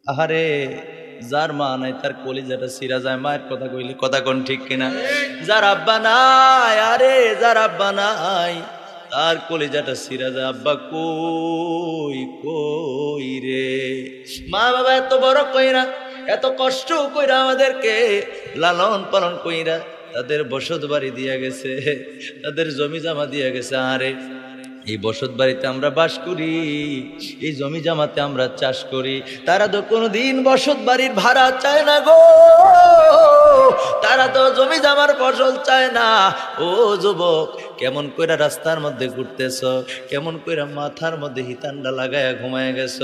আহারে যার মা নাই তার কলিজাটা ছিঁড়া যায় মায়ের কথা কইলে, কথা কোন ঠিক কিনা? যার আব্বা নাই, আরে যার আব্বা নাই তার কলিজাটা ছিঁড়া যায়। আব্বা কই কই রে? মা বাবা এত বড় কইরা, এত কষ্ট কইরা আমাদেরকে লালন পালন কইরা তাদের বসত বাড়ি দিয়া গেছে, তাদের জমি জমা দিয়া গেছে। আরে এই বসত বাড়িতে আমরা বাস করি, এই জমি জমাতে আমরা চাষ করি। তারা তো কোনোদিন বসত বাড়ির ভাড়া চায় না গো, তারা তো জমি জমার ফসল চায় না। ও যুবক, কেমন কইরা রাস্তার মধ্যে ঘুরতেছ, কেমন কইরা মাথার মধ্যে হিতান্ডা লাগায়া ঘুমায় গেছ?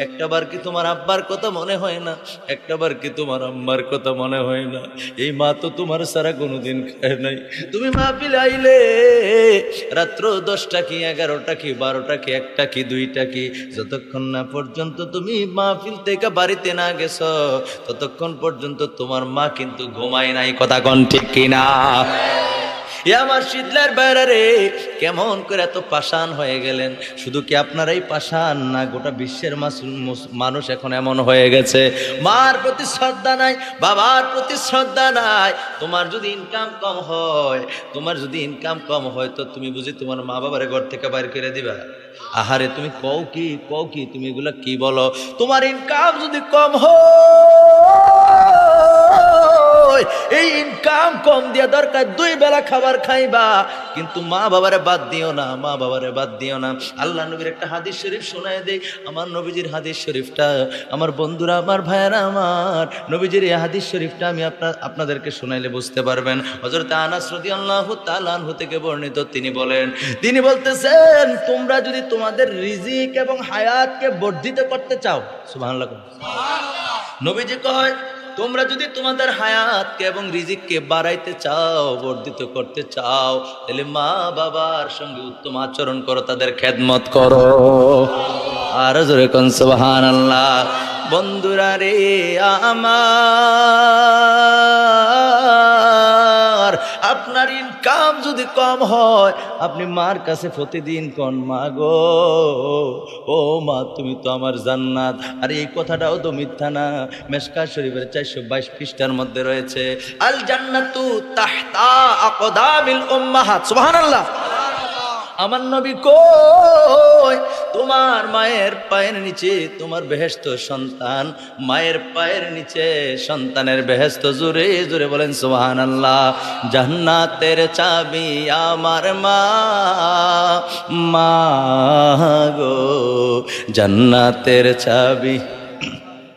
একটাবার কি তোমার আব্বার কথা মনে হয় না? একটাবার কি তোমার আম্মার কথা মনে হয় না? এই মা তো তোমার সারা কোনোদিন খায় নাই। তুমি মাহফিল আইলে রাত্র 10টা কি 11টা কি 12টা কি 1টা কি 2টা কি, যতক্ষণ না পর্যন্ত তুমি মাহফিল থেকে বাড়িতে না গেছ ততক্ষণ পর্যন্ত তোমার মা কিন্তু ঘুমায় নাই। কথা কোন ঠিক কিনা? আমার শীতলের বাইরে রে, কেমন করে এত পাষাণ হয়ে গেলেন? শুধু কি আপনারাই পাষাণ না, গোটা বিশ্বের মানুষ এখন এমন হয়ে গেছে। মার প্রতি শ্রদ্ধা নাই, বাবার প্রতি শ্রদ্ধা নাই। তোমার যদি ইনকাম কম হয়, তোমার যদি ইনকাম কম হয় তো তুমি বুঝি তোমার মা বাবার ঘর থেকে বাইর করে দিবা? আহারে তুমি কও কি তুমি এগুলা কি বলো? তোমার ইনকাম যদি কম হয়, এই ইনকাম কম দিয়া দরকার 2 বেলা খাবার খাইবা, কিন্তু মা বাবারে বাদ দিও না, মা বাবারে বাদ দিও না। আল্লাহ নবীর একটা হাদিস শরীফ শোনায় দেই। আমার নবীজির হাদিস শরীফটা, আমার বন্ধুরা, আমার ভাইয়েরা, আমার নবীজির এই হাদিস শরীফটা আমি আপনাদেরকে শোনাইলে বুঝতে পারবেন। হযরত আনাস রাদিয়াল্লাহু তাআলা আনহু থেকে বর্ণিত, তিনি বলতেছেন, তোমরা যদি তোমাদের রিজিক এবং হায়াতকে বর্ধিত করতে চাও, সুবহানাল্লাহ, নবীজি কয়, তোমরা যদি তোমাদের হায়াতকে এবং রিজিককে বাড়াইতে চাও, বর্ধিত করতে চাও, তাহলে মা বাবার সঙ্গে উত্তম আচরণ করো, তাদের খেদমত করো। আর জোরে কোন সুবহানাল্লাহ। বন্ধুরা রে আমার, আপনার ইনকাম যদি কম হয়, আপনি মার কাছে প্রতিদিন কোন, মা গো, ও মা তুমি তো আমার জান্নাত। আর এই কথাটাও তো মিথ্যা না, মিশকাত শরীফের 422 পৃষ্ঠার মধ্যে রয়েছে, আল জান্নাতু তাহতা আকদামিল উম্মাহাত। সুবহানাল্লাহ। আমার নবী কই, তোমার মায়ের পায়ের নিচে তোমার বেহেশত সন্তান, মায়ের পায়ের নিচে সন্তানের বেহেশত। জোরে জোরে বলেন সুবহানাল্লাহ। জান্নাতের চাবি আমার মা, মা গো, জান্নাতের চাবি,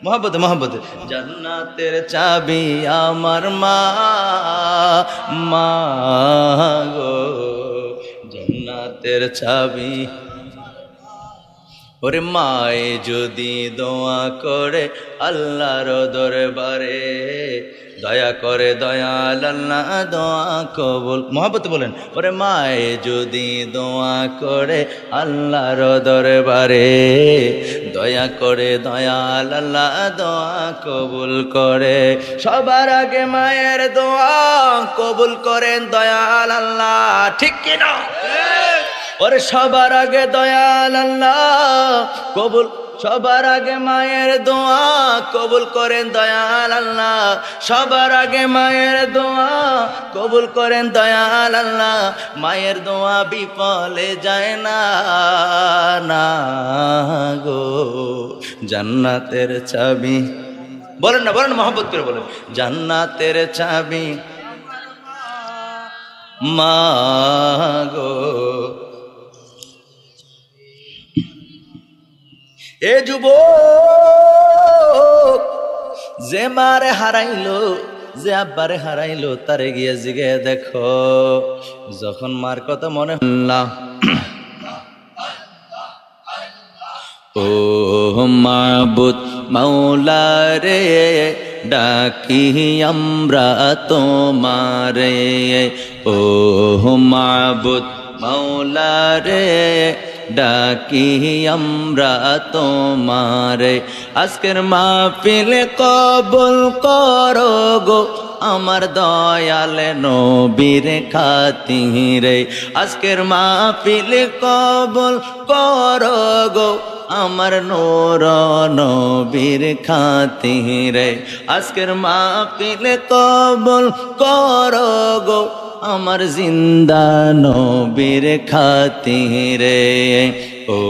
মোহাব্বতে মোহাব্বতে, জান্নাতের চাবি আমার মা, মা গো, জান্নাতের চাবি। ওরে মায়ে যদি দোয়া করে আল্লাহর দরবারে, দয়া করে দয়াল আল্লাহ দোয়া কবুল। মোহাব্বতে বলেন, ওরে মায়ে যদি দোয়া করে আল্লাহর দরবারে, দয়া করে দয়াল আল্লাহ দোয়া কবুল করে। সবার আগে মায়ের দোয়া কবুল করেন দয়াল আল্লাহ, ঠিক কিনা? ওরে সবার আগে দয়াল আল্লাহ কবুল, সবার আগে মায়ের দোয়া কবুল করেন দয়াল আল্লাহ, সবার আগে মায়ের দোয়া কবুল করেন দয়াল আল্লাহ। মায়ের দোয়া বিফলে যায় না, না গো, জান্নাতের চাবি। বলেন না, বলেন মহব্বত করে বলেন, জান্নাতের চাবি মা গো। এ যুবক, যে মারে হারাইলো, যে আব্বারে হারাইলো, তারে গিয়ে জিগে দেখো, যখন মার কথা মনে হল, ও মাবুদ মাওলা রে, ডাকি আমরা তোমারে, ও মাবুদ মাওলা রে, ডাকি আমরা তোমারে। আজকের মাহফিল কবুল করো গো আমার দয়াল নবীর খাতিরে, আজকের মাহফিল কবুল করো গো আমার নূর নবীর খাতিরে আজকের মাহফিল কবুল করো গো আমার জিন্দা নবীর খাতিরে ও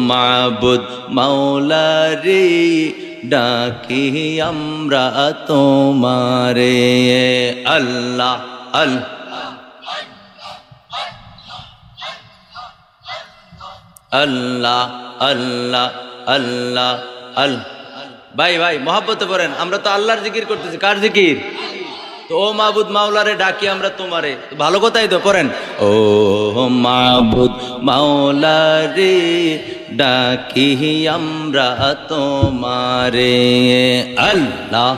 মাবুদ মাওলা রে ডাকি আমরা তোমারে আল্লাহ আল্লাহ আল্লাহ আল্লাহ আল্লাহ আল্লাহ ভাই ভাই মহব্বতে পড়েন আমরা তো আল্লাহর জিকির করতেছি কার জিকির তো ও মাবুদ মাওলারে ডাকি আমরা তোমারে ভালো কথাই তো পড়েন ও মাবুদ মাওলারে ডাকি আমরা তোমারে আল্লাহ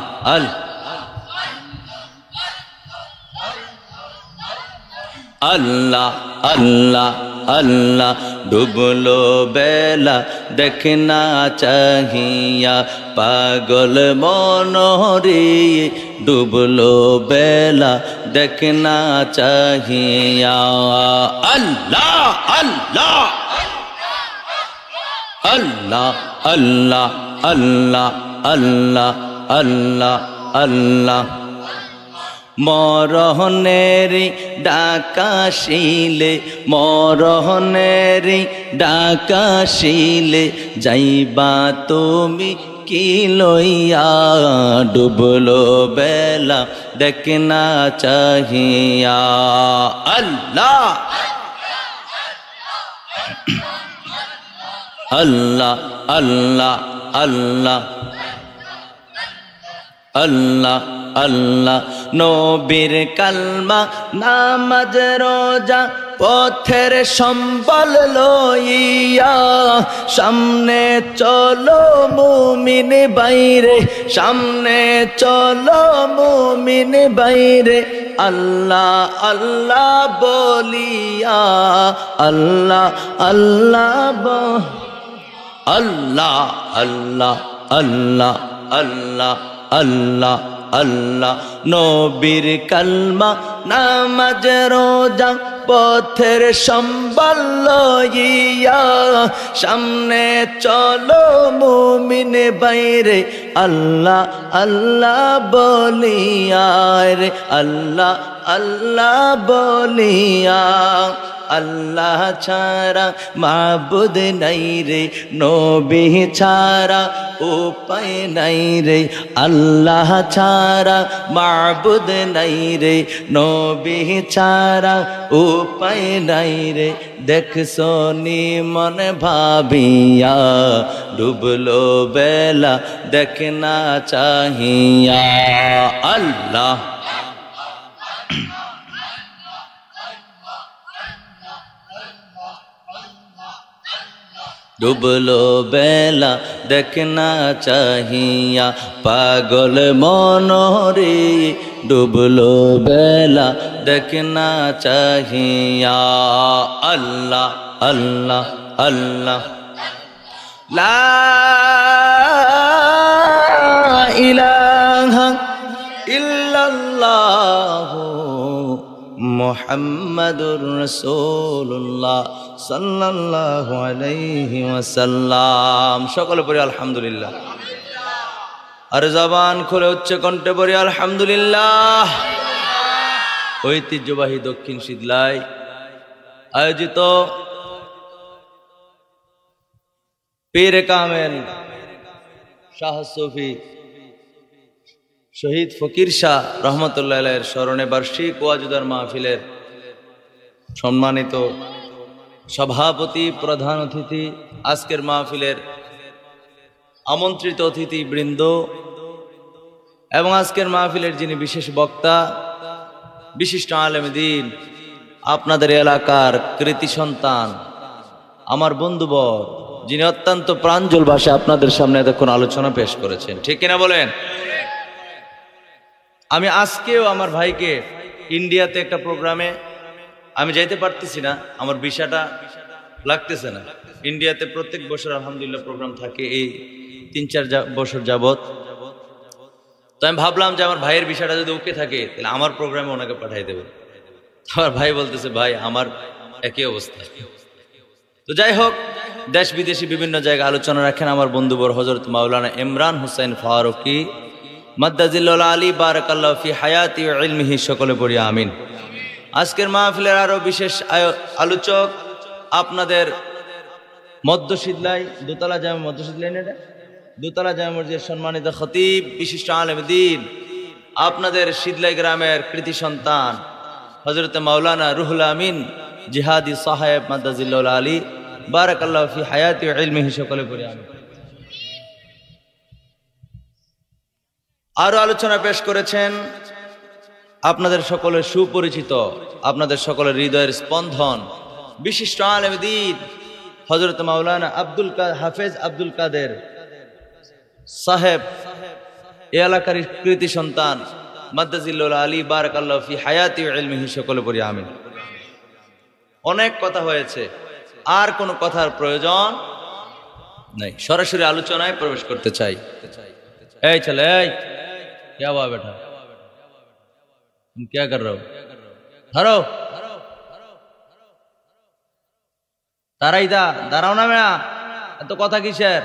আল্লাহ আল্লাহ আল্লাহ ডুবলো বেলা দেখনা চাহিয়া পাগল মনোরে ডুবলো বেলা দেখনা চাহিয়া আল্লাহ আল্লাহ আল্লাহ আল্লাহ আল্লাহ আল্লাহ আল্লাহ আল্লাহ মরহনেরি ডাকাশিলে মরহনেরি ডাকাশিলে যাইবা তুমি কি লইয়া ডুবলো বেলা দেখনা চাহিয়া আল্লাহ আল্লাহ আল্লাহ আল্লাহ আল্লাহ আল্লাহ নবীর কালমা নামাজ রোজা পথের সম্বল লইয়া সামনে চলো মুমিন বাইরে সামনে চলো মুমিন বাইরে আল্লাহ আল্লাহ বলিয়া আল্লাহ আল্লাহ আল্লাহ আল্লাহ আল্লাহ আল্লাহ আল্লাহ আল্লাহ নবীর কালমা নামাজ রোজা পথের সম্বল লইয়া সামনে চলো মুমিন বাইরে আল্লাহ আল্লাহ বলিয়া রে আল্লাহ আল্লাহ বলিয়া আল্লাহ ছাড়া মাবুদ নাই রে নবী ছাড়া উপায় নাই রে আল্লাহ ছাড়া মাবুদ নাই রে নবী ছাড়া উপায় নাই রে দেখছো নি মন ভাবিয়া ডুবলো বেলা দেখনা চাহিয়া আল্লাহ ডুবলো বেলা দেখনা চাহিয়া পাগল মনোরে ডুবলো বেলা দেখনা চাহিয়া আল্লাহ আল্লাহ আল্লাহ লা ইলাহা ইল্লাল্লাহু মুহাম্মাদুর রাসূলুল্লাহ সাল্লাল্লাহু আলাইহি ওয়াসাল্লাম সকলে পড়ি আলহামদুলিল্লাহ আর জবান খুলে উচ্চ কণ্ঠে পড়ি আলহামদুলিল্লাহ ঐতিহ্যবাহী দক্ষিণ শীতলায় আয়োজিত পীর কামেল শাহ সুফি শহীদ ফকির শাহ রহমতুল্লাহ আলাইহির স্মরণে বার্ষিক ওয়াজুদার মাহফিলের সম্মানিত সভাপতি প্রধান অতিথি আজকের মাহফিলের আমন্ত্রিত অতিথি বৃন্দ এবং আজকের মাহফিলের যিনি বিশেষ বক্তা বিশিষ্ট আলেম দ্বীন আপনাদের এলাকার কৃতি সন্তান আমার বন্ধুবর যিনি অত্যন্ত প্রাঞ্জল ভাষায় আপনাদের সামনে এতক্ষণ আলোচনা পেশ করেছেন ঠিক কিনা বলেন আমি আজকেও আমার ভাইকে ইন্ডিয়াতে একটা প্রোগ্রামে আমি যাইতে পারতেছি না আমার ভিসাটা লাগতেছে না ইন্ডিয়াতে প্রত্যেক বছর আলহামদুলিল্লাহ প্রোগ্রাম থাকে এই 3-4 বছর যাবত তো আমি ভাবলাম যে আমার ভাইয়ের ভিসাটা যদি ওকে থাকে তাহলে আমার প্রোগ্রামে ওনাকে পাঠিয়ে দেব আমার ভাই বলতেছে ভাই আমার একই অবস্থা তো যাই হোক দেশ বিদেশি বিভিন্ন জায়গায় আলোচনা রাখেন আমার বন্ধুবর হযরত মাওলানা ইমরান হোসেন ফারুকী মাদ্দাজিল্লাহ আলী বারাকাল্লাহু ফি হায়াতি ওয়া ইলমিহি, সকলে পড়ি আমিন। আজকের মাহফিলের আরো বিশেষ আলোচক আপনাদের মধ্যশিদলাই দোতলা জামে মধ্যশিদলাই এটা দোতলা জামে মসজিদের সম্মানিত খতিব বিশিষ্ট আলেম দ্বীন, আপনাদের শীদলাই গ্রামের কৃতি সন্তান হযরত মাওলানা রুহুল আমিন জিহাদি সাহেব মাদ্দাজিল্লাহ আলী বারাকাল্লাহু ফি হায়াতি ওয়া ইলমিহি, সকলে পড়ি আমিন। আরো আলোচনা পেশ করেছেন আপনাদের সকলের সুপরিচিত, আপনাদের সকলের হৃদয়ের স্পন্দন বিশিষ্ট আলেম দ্বীন হযরত মাওলানা হাফেজ আব্দুল কাদের সাহেব, এ এলাকার কৃতি সন্তান মাদ্দাজিল্লাহ আলী বারাকাল্লাহু ফি হায়াতি ওয়া ইলমিহি, সকলে পড়ি আমিন। অনেক কথা হয়েছে, আর কোনো কথার প্রয়োজন নাই, সরাসরি আলোচনায় প্রবেশ করতে চাই। এই চলে, এই क्या हुआ बेटा, तुम क्या कर रहे हो? धरो তারাই দা দাঁড়াও না মেয়া, এত কথা কিসের?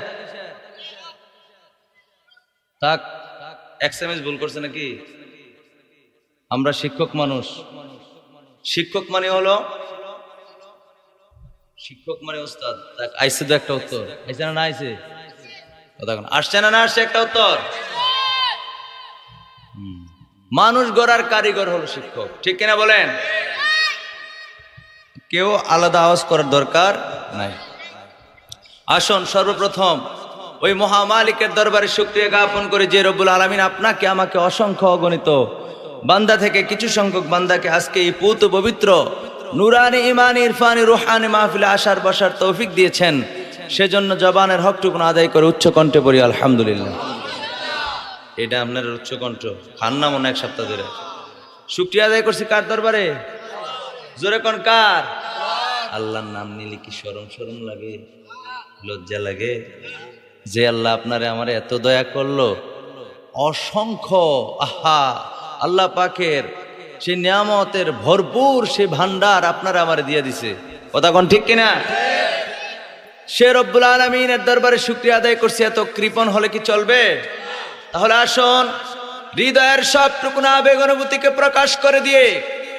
তাক এক্সএমএস ভুল করছে নাকি? আমরা শিক্ষক মানুষ, শিক্ষক মানে হলো শিক্ষক মানে উস্তাদ। তাক আইসে তো একটা উত্তর, আইসে না আইসে কথা কোন আসছে না আসছে একটা উত্তর। মানুষ গড়ার কারিগর হলো শিক্ষক, ঠিক কিনা বলেন? কেউ আলাদা আওয়াজ করার দরকার নাই। আসুন সর্বপ্রথম ওই মহামালিকের দরবারে শুকরিয়া জ্ঞাপন করে যে রব্বুল আলামিন আপনাকে আমাকে অসংখ্য অগণিত বান্দা থেকে কিছু সংখ্যক বান্দাকে আজকে এই পুত পবিত্র নুরানি ইমানি ইরফানি রুহানি মাহফিলে আসার বসার তৌফিক দিয়েছেন, সেজন্য জবানের হকটুকুন আদায় করে উচ্চ কণ্ঠে পড়ি আলহামদুলিল্লাহ। এটা আপনার উচ্চ কণ্ঠ খান না মনে এক সপ্তাহ ধরে শুকরিয়া আদায় করছি কার দরবারে? জোরে কোন কার? আল্লাহর নাম নিলে কি শরম শরম লাগে, লজ্জা লাগে? যে আল্লাহ আপনারে আমারে এত দয়া করলো, অসংখ্য আহা আল্লাহ পাকের সেই নিয়ামতের ভরপুর সেই ভান্ডার আপনারা আমারে দিয়ে দিছে, কথা কোন ঠিক কিনা? সে রব্বুল আলামিনের দরবারে শুকরিয়া আদায় করছি, এত কৃপণ হলে কি চলবে? তাহলে আসুন হৃদয়ের সবটুকু আবেগ অনুভূতিকে প্রকাশ করে দিয়ে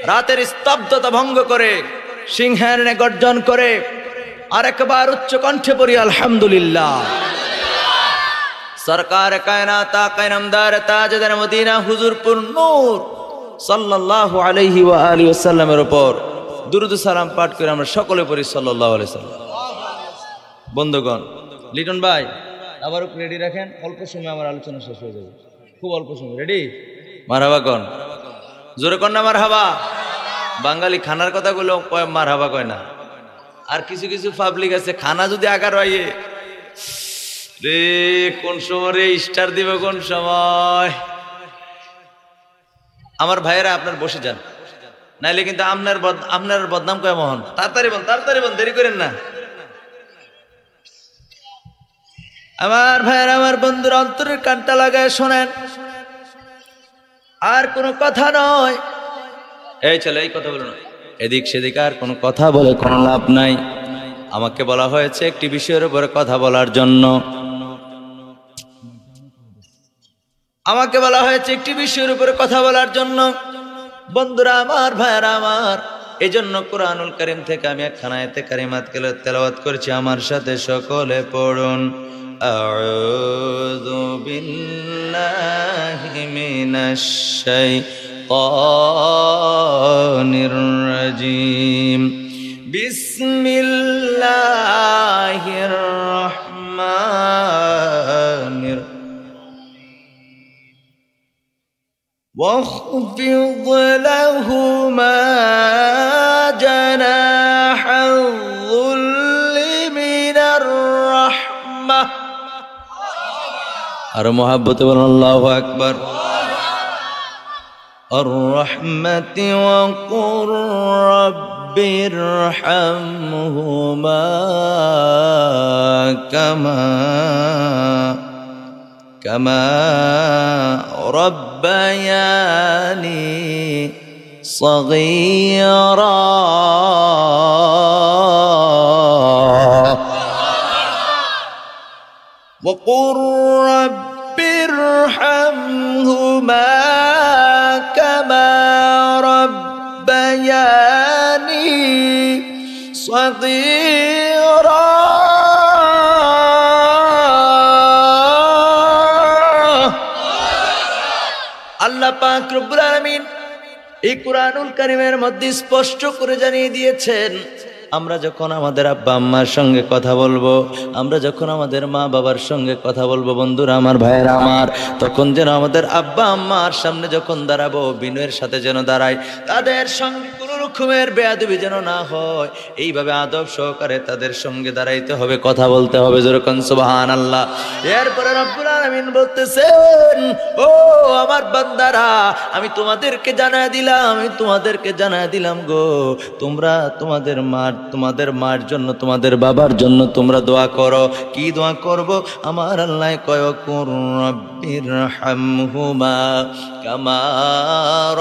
রাতের স্তব্ধতা ভঙ্গ করে সিংহের গর্জন করে আরেকবার উচ্চ কণ্ঠে পড়ি আলহামদুলিল্লাহ। সরকার কায়নাত আকা নামদার তাজদার মদিনা হুজুরপুর নূর সাল্লাল্লাহু আলাইহি ওয়া আলিহি ওয়াসাল্লামের উপর দুরূদ সালাম পাঠ করে আমরা সকলে পড়ি সাল্লাল্লাহু আলাইহি ওয়াসাল্লাম। বন্ধুগণ, লিটন ভাই আবার রেডি রাখেন, অল্প সময় আমার আলোচনা শেষ হয়ে যাবে, খুব অল্প সময়। রেডি? মারহাবা কন, জোরে কন না মারহাবা। বাঙালি খানার কথা গুলো মারহাবা কয় না, আর কিছু কিছু পাবলিক আছে খানা যদি আগার হয় রে কোন সময় রে স্টার দিবে কোন সময়। আমার ভাইয়েরা আপনার বসে যান, নাইলে কিন্তু আপনার বদনাম কয় মোহন। তাড়াতাড়ি বন, দেরি করেন না। আমার ভাইয়ের আমার বন্ধুর অন্তরের কানটা লাগায় শোনেন, আর কোনো কথা নয়। এই চলে, এই কথা বলো না, এদিক সেদিক আর কোনো কথা বলে কোনো লাভ নাই। আমাকে বলা হয়েছে একটি বিষয়ের উপরে কথা বলার জন্য, আমাকে বলা হয়েছে একটি বিষয়ের উপরে কথা বলার জন্য। বন্ধুরা আমার, ভাইয়েরা আমার, এই জন্য কোরআনুল কারীম থেকে আমি একখানা আয়াতে কারিমাত তেলাওয়াত করেছি, আমার সাথে সকলে পড়ুন। আউযু বিল্লাহি মিনাশ শাইতানির রাজীম। বিসমিল্লাহির রহমানির واخفض لهما جناح الذل من الرحمة। আর মোহাব্বতে বলুন আল্লাহু আকবার। الرحمة وقل رب ارحمهما كما ربياني صغيرا। وقل رب ارحمهما كما ربياني صغيرا আল্লাহ পাক রব্বুল আলামিন এই কুরআনুল কারীমের মধ্যে স্পষ্ট করে জানিয়ে দিয়েছেন, আমরা যখন আমাদের আব্বা আম্মার সঙ্গে কথা বলবো, আমরা যখন আমাদের মা বাবার সঙ্গে কথা বলবো, বন্ধুরা আমার, ভাইয়েরা আমার, তখন যেন আমাদের আব্বা আম্মার সামনে যখন দাঁড়াবো বিনয়ের সাথে যেন দাঁড়াই, তাদের সঙ্গে কোনো রকমের বেয়াদবি যেন না হয়, এইভাবে আদব সহকারে তাদের সঙ্গে দাঁড়াইতে হবে, কথা বলতে হবে। যেরকম সুবহানাল্লাহ। এরপরে রব্বুল আলামিন বলতেছেন, ও আমার বান্দারা, আমি তোমাদেরকে জানায় দিলাম গো, তোমরা তোমাদের মার জন্য, তোমাদের বাবার জন্য তোমরা দোয়া করো। কি দোয়া করব? আমার আল্লাহ কয়, কুর রব্বিরহামহুমা কামা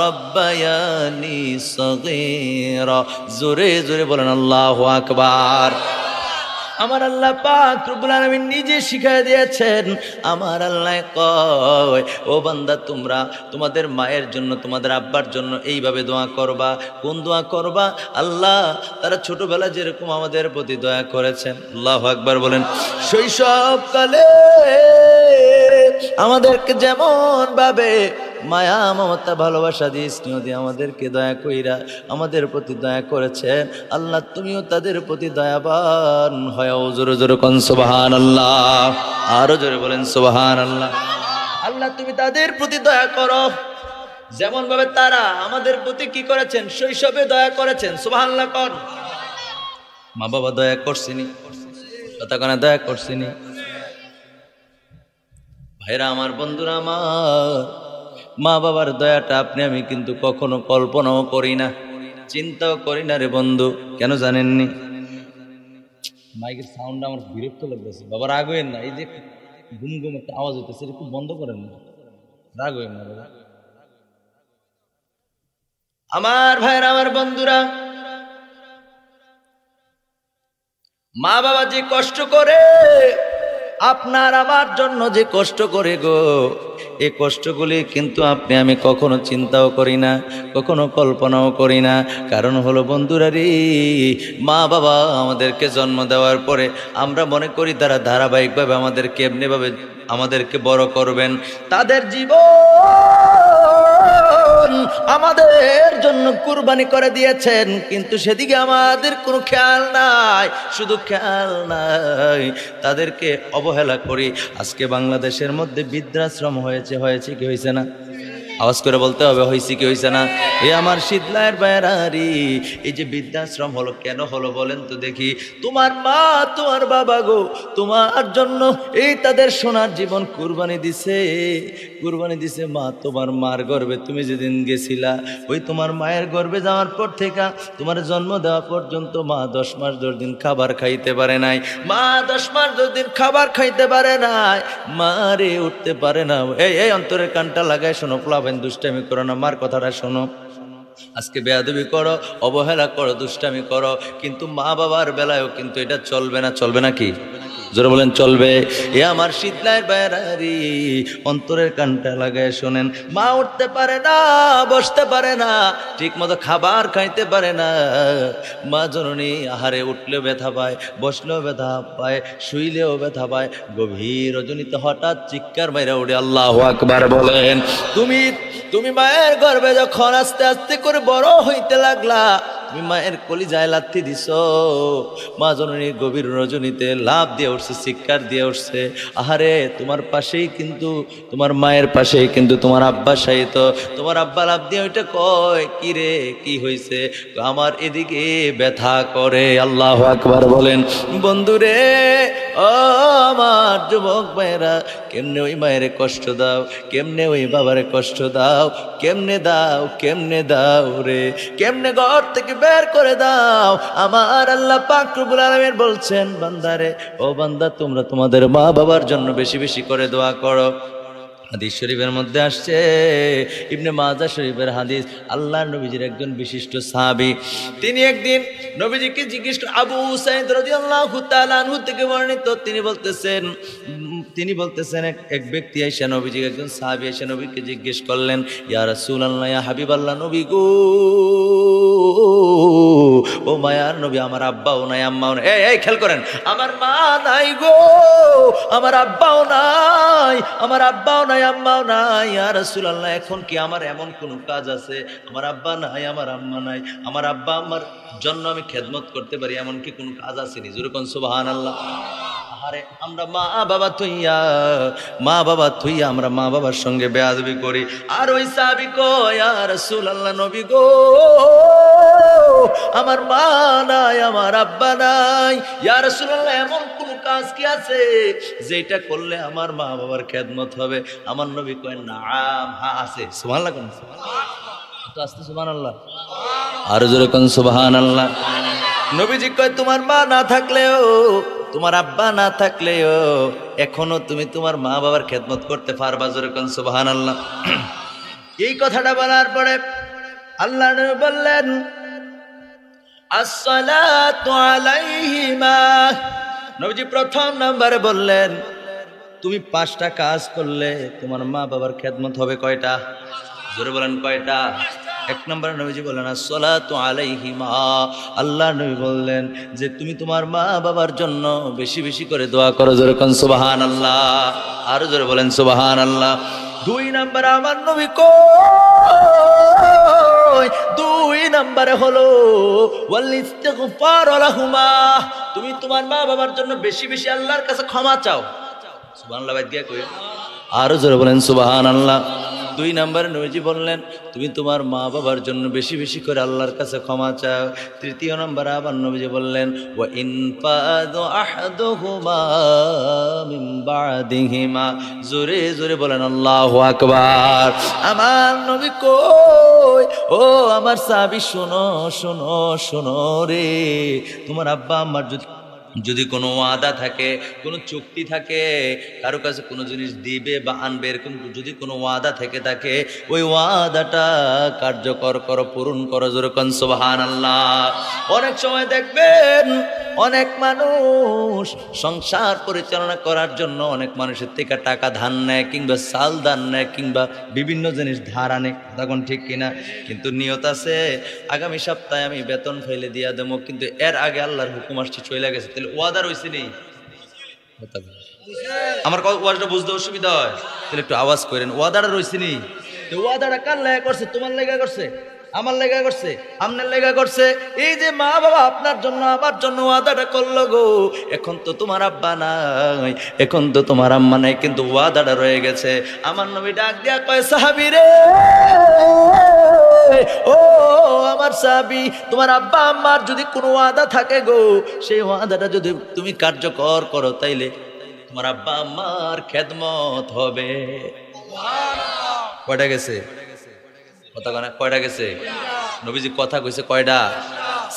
রব্বায়ানি সগীরা। জোরে জোরে বলেন আল্লাহু আকবার। আমার আল্লাহ পাক রব্বুল আলামিন নিজে শিখিয়ে দিয়েছেন। আমার আল্লাহ কয়, ও বান্দা, তোমরা তোমাদের মায়ের জন্য, তোমাদের আব্বার জন্য এইভাবে দোয়া করবা। কোন দোয়া করবা? আল্লাহ তারা ছোটবেলা যেরকম আমাদের প্রতি দয়া করেছেন, আল্লাহু আকবার বলেন, শৈশবকালে আমাদেরকে যেমন ভাবে মায়া মমতা ভালোবাসা দিয়ে স্নেহ দিয়ে আমাদেরকে দয়া কইরা আমাদের প্রতি দয়া করেছেন, আল্লাহ তুমিও তাদের প্রতি দয়াবান হও। জোরে জোরে কোন সুবহানাল্লাহ। আরো জোরে বলেন সুবহানাল্লাহ। আল্লাহ তুমি তাদের প্রতি দয়া করো যেমন ভাবে তারা আমাদের প্রতি কি করেছেন? শৈশবে দয়া করেছেন। সুবহানাল্লাহ কর। মা বাবা দয়া করছিনি, কথা কানে দয়া করছিনি। ভাইরা আমার, বন্ধুরা আমার, মা বাবার দয়াটা আপনি আমি কিন্তু কখনো কল্পনাও করি না, চিন্তাও করি না রে বন্ধু। কেন জানেননি? মাইকের সাউন্ড আমার বিরক্ত লাগতেছে। বাবা রাগ হইেন না, এই যে ঘুম ঘুম একটা আওয়াজ হইতেছে, একটু বন্ধ করেন না, রাগ হইেন না বাবা। আমার ভাইরা, আমার বন্ধুরা, মা বাবা যে কষ্ট করে, আপনার আমার জন্য যে কষ্ট করে গো, এই কষ্টগুলি কিন্তু আপনি আমি কখনো চিন্তাও করি না, কখনো কল্পনাও করি না। কারণ হলো বন্ধুরা রে, মা বাবা আমাদেরকে জন্ম দেওয়ার পরে আমরা মনে করি তারা ধারাবাহিকভাবে আমাদেরকে এমনিভাবে আমাদেরকে বড় করবেন, তাদের জীবন আমাদের জন্য কুরবানি করে দিয়েছেন, কিন্তু সেদিকে আমাদের কোনো খেয়াল নাই, শুধু খেয়াল নাই, তাদেরকে অবহেলা করি। আজকে বাংলাদেশের মধ্যে বৃদ্ধাশ্রম হয়েছে কি হয়েছে না? আওয়াজ করে বলতে হবে, হয়েছে কি হয়েছে না? এ আমার শীতলার বেড়ারি, এই যে বৃদ্ধাশ্রম হলো, কেন হলো বলেন তো দেখি? তোমার মা তোমার বাবা গো, তোমার জন্য এই তাদের সোনার জীবন কুরবানি দিছে মা। তোমার মার গর্ভে তুমি যেদিন গেছিলা, ওই তোমার মায়ের গর্ভে যাওয়ার পর থেকে তোমার জন্ম দেওয়া পর্যন্ত মা 10 মাস 10 দিন খাবার খাইতে পারে নাই, মা 10 মাস 10 দিন খাবার খাইতে পারে নাই, মারে উঠতে পারে না। এই অন্তরের কানটা লাগায় শোনো, দুষ্টামি করো না, মার কথাটা শোনো। আজকে বেয়াদবি করো, অবহেলা করো, দুষ্টামি করো, কিন্তু মা বাবার বেলায়ও কিন্তু এটা চলবে না। চলবে না কি? জোরে বলেন চলবে। এ আমার শীতলার বেড়ারি, অন্তরের কানটা লাগায় শোনেন। মা উঠতে পারে না, বসতে পারে না, ঠিক মতো খাবার খাইতে পারে না। মা জননী আহারে উঠলেও ব্যথা পায়, বসলেও ব্যথা পায়, শুইলেও ব্যথা পায়। গভীর রজনীতে হঠাৎ চিৎকার মাইরা উঠে আল্লাহু আকবার বলেন। তুমি মায়ের গর্ভে যখন আস্তে আস্তে করে বড় হইতে লাগলা, তুমি মায়ের কলিজায় লাথি দিছ, মা জননী গভীর রজনীতে লাভ দিয়ে উঠছে, চিৎকার দিয়ে উঠছে। আহারে তোমার পাশেই কিন্তু, তোমার মায়ের পাশেই কিন্তু তোমার আব্বা শায়িত। তোমার আব্বা লাভ দিয়ে ওইটা কয়, কি রে কি হয়েছে? আমার এদিকে ব্যথা করে। আল্লাহু আকবার বলেন। বন্ধুরে, ও আমার যুবক ভাইরা, কেমনে ওই মায়ের কষ্ট দাও, কেমনে ওই বাবারে কষ্ট দাও, কেমনে দাও রে, কেমনে ঘর থেকে বের করে দাও। আমার আল্লাহ পাক রব্বুল আলামিন বলছেন, বান্দারে, ও বান্দা, তোমরা তোমাদের মা বাবার জন্য বেশি বেশি করে দোয়া করো। হাদিস শরীফের মধ্যে আসছে, ইবনে মাজাহ শরীফের হাদিস, আল্লাহর নবীজির একজন বিশিষ্ট সাহাবী, তিনি একদিন নবীজিকে জিজ্ঞেস করে, আবু সাঈদ রাদিয়াল্লাহু তাআলা আনহু থেকে বর্ণিত, তিনি বলতেছেন, তিনি বলতেছেন এক ব্যক্তি এসে নবীজি, একজন সাহাবী এসে নবীকে জিজ্ঞেস করলেন, ইয়া রাসূলুল্লাহ, ইয়া হাবিবাল্লাহ, নবী গো, ও মায়ার নবী, আমার আব্বাও নাই আম্মাও নাই, এই খেয়াল করেন, আমার মা নাই গো, আমার আব্বাও নাই, আমার আব্বাও নাই আম্মাও নাই, ইয়া রাসূলুল্লাহ, এখন কি আমার এমন কোন কাজ আছে, আমার আব্বা নাই, আমার আম্মা নাই, আমার আব্বা আম্মার জন্য আমি খেদমত করতে পারি, এমন কি কোন কাজ আছে নি? জোরে কোন সুবহানাল্লাহ। আরে আমরা মা বাবা থুইয়া আমরা মা বাবার সঙ্গে বেয়াদবি করি। আর ওই সাহাবী কয়, ইয়া রাসূলুল্লাহ, নবী গো, আমার মা নাই, আমার আব্বা নাই, ইয়া রাসূলুল্লাহ, এমন কোন কাজ কি আছে যেটা করলে আমার মা বাবার খেদমত হবে? আমার নবী কয়, নাম, হ্যাঁ আছে। সুবহানাল্লাহ কোন তো আস্তে সুবহানাল্লাহ, আর জোরে কোন সুবহানাল্লাহ। নবীজি কয়, তোমার মা না থাকলেও, তোমার আব্বা না থাকলেও এখনো তুমি তোমার মা বাবার খেদমত করতে পারবা। জোরে কোন সুবহানাল্লাহ। এই কথাটা বলার পরে আল্লাহ নবী বললেন, আসসালাতু আলাইহিমা। নবীজি প্রথম নম্বরে বললেন, তুমি 5টা কাজ করলে তোমার মা বাবার খেদমত হবে। কয়টা? জোরে বলেন, কয়টা? 1 নম্বরে নবীজি বললেন, আসসালাতু আলাইহিমা। আল্লাহ নবী বললেন যে তুমি তোমার মা বাবার জন্য বেশি বেশি করে দোয়া করো। জোরে কোন সুবহানাল্লাহ, আর জোরে বলেন সুবহানাল্লাহ। 2 নম্বরে আমার নবী কই, 2 নম্বরে হলো ওয়াল ইস্তিগফার লাহুমা। তুমি তোমার মা বাবার জন্য বেশি বেশি আল্লাহর কাছে ক্ষমা চাও। সুবহানাল্লাহ বাদ দিয়া কই, আর জোরে বলেন সুবহানাল্লাহ। 2 নম্বরে নবীজি বললেন, তুমি তোমার মা বাবার জন্য বেশি বেশি করে আল্লাহর কাছে ক্ষমা চাও। 3 নম্বরে আবার নবীজি বললেন, ওয়া ইন ফাদু আহাদুহুমা মিন বাদিহিমা। জোরে জোরে বলেন আল্লাহু আকবার। আমার নবী কই, ও আমার সাহাবী, শোনো শোনো শোনো রে, তোমার আব্বা আম্মার যদি কোনো ওয়াদা থাকে, কোনো চুক্তি থাকে, কারো কাছে কোনো জিনিস দিবে বা আনবে, এরকম যদি কোনো ওয়াদা থেকে থাকে, ওই ওয়াদাটা কার্যকর করো, পূরণ করো। জোরে কোন সুবহানাল্লাহ। অনেক সময় দেখবেন অনেক মানুষ সংসার পরিচালনা করার জন্য অনেক মানুষের থেকে টাকা ধার নেয়, কিংবা চাল ধার নেয়, কিংবা বিভিন্ন জিনিস ধার আনে। তখন ঠিক কিনা? কিন্তু নিয়ত আছে, আগামী সপ্তাহে আমি বেতন ফাইলে দিয়া দেবো, কিন্তু এর আগে আল্লাহর হুকুম আসছে, চলে গেছে। তাহলে ওয়াদা রয়েছে নেই? আমার ওয়াদাটা বুঝতে অসুবিধা হয়, তাহলে একটু আওয়াজ করেন, ওয়াদাটা রয়েছে নি? ওয়াদাটা কার লেগা করছে? তোমার লেগা করছে, আমার লেগা করছে, আপনার লেগা করছে। এই যে মা বাবা আপনার জন্য আমার জন্য ওয়াদাটা করলো গো, এখন তো তোমার আব্বা নাই, এখন তো তোমার আম্মা নাই, কিন্তু ওয়াদাটা রয়ে গেছে। আমার নবী ডাক দিয়া কয়, সাহাবী রে, ও আমার সাহাবী, তোমার আব্বা আম্মার যদি কোনো ওয়াদা থাকে গো, সেই ওয়াদাটা যদি তুমি কার্যকর করো, তাইলে তোমার আব্বা আম্মার খেদমত হবে। কয়টা গেছে কথা? কয়টা গেছে? নবীজি কথা কইছে কয়টা?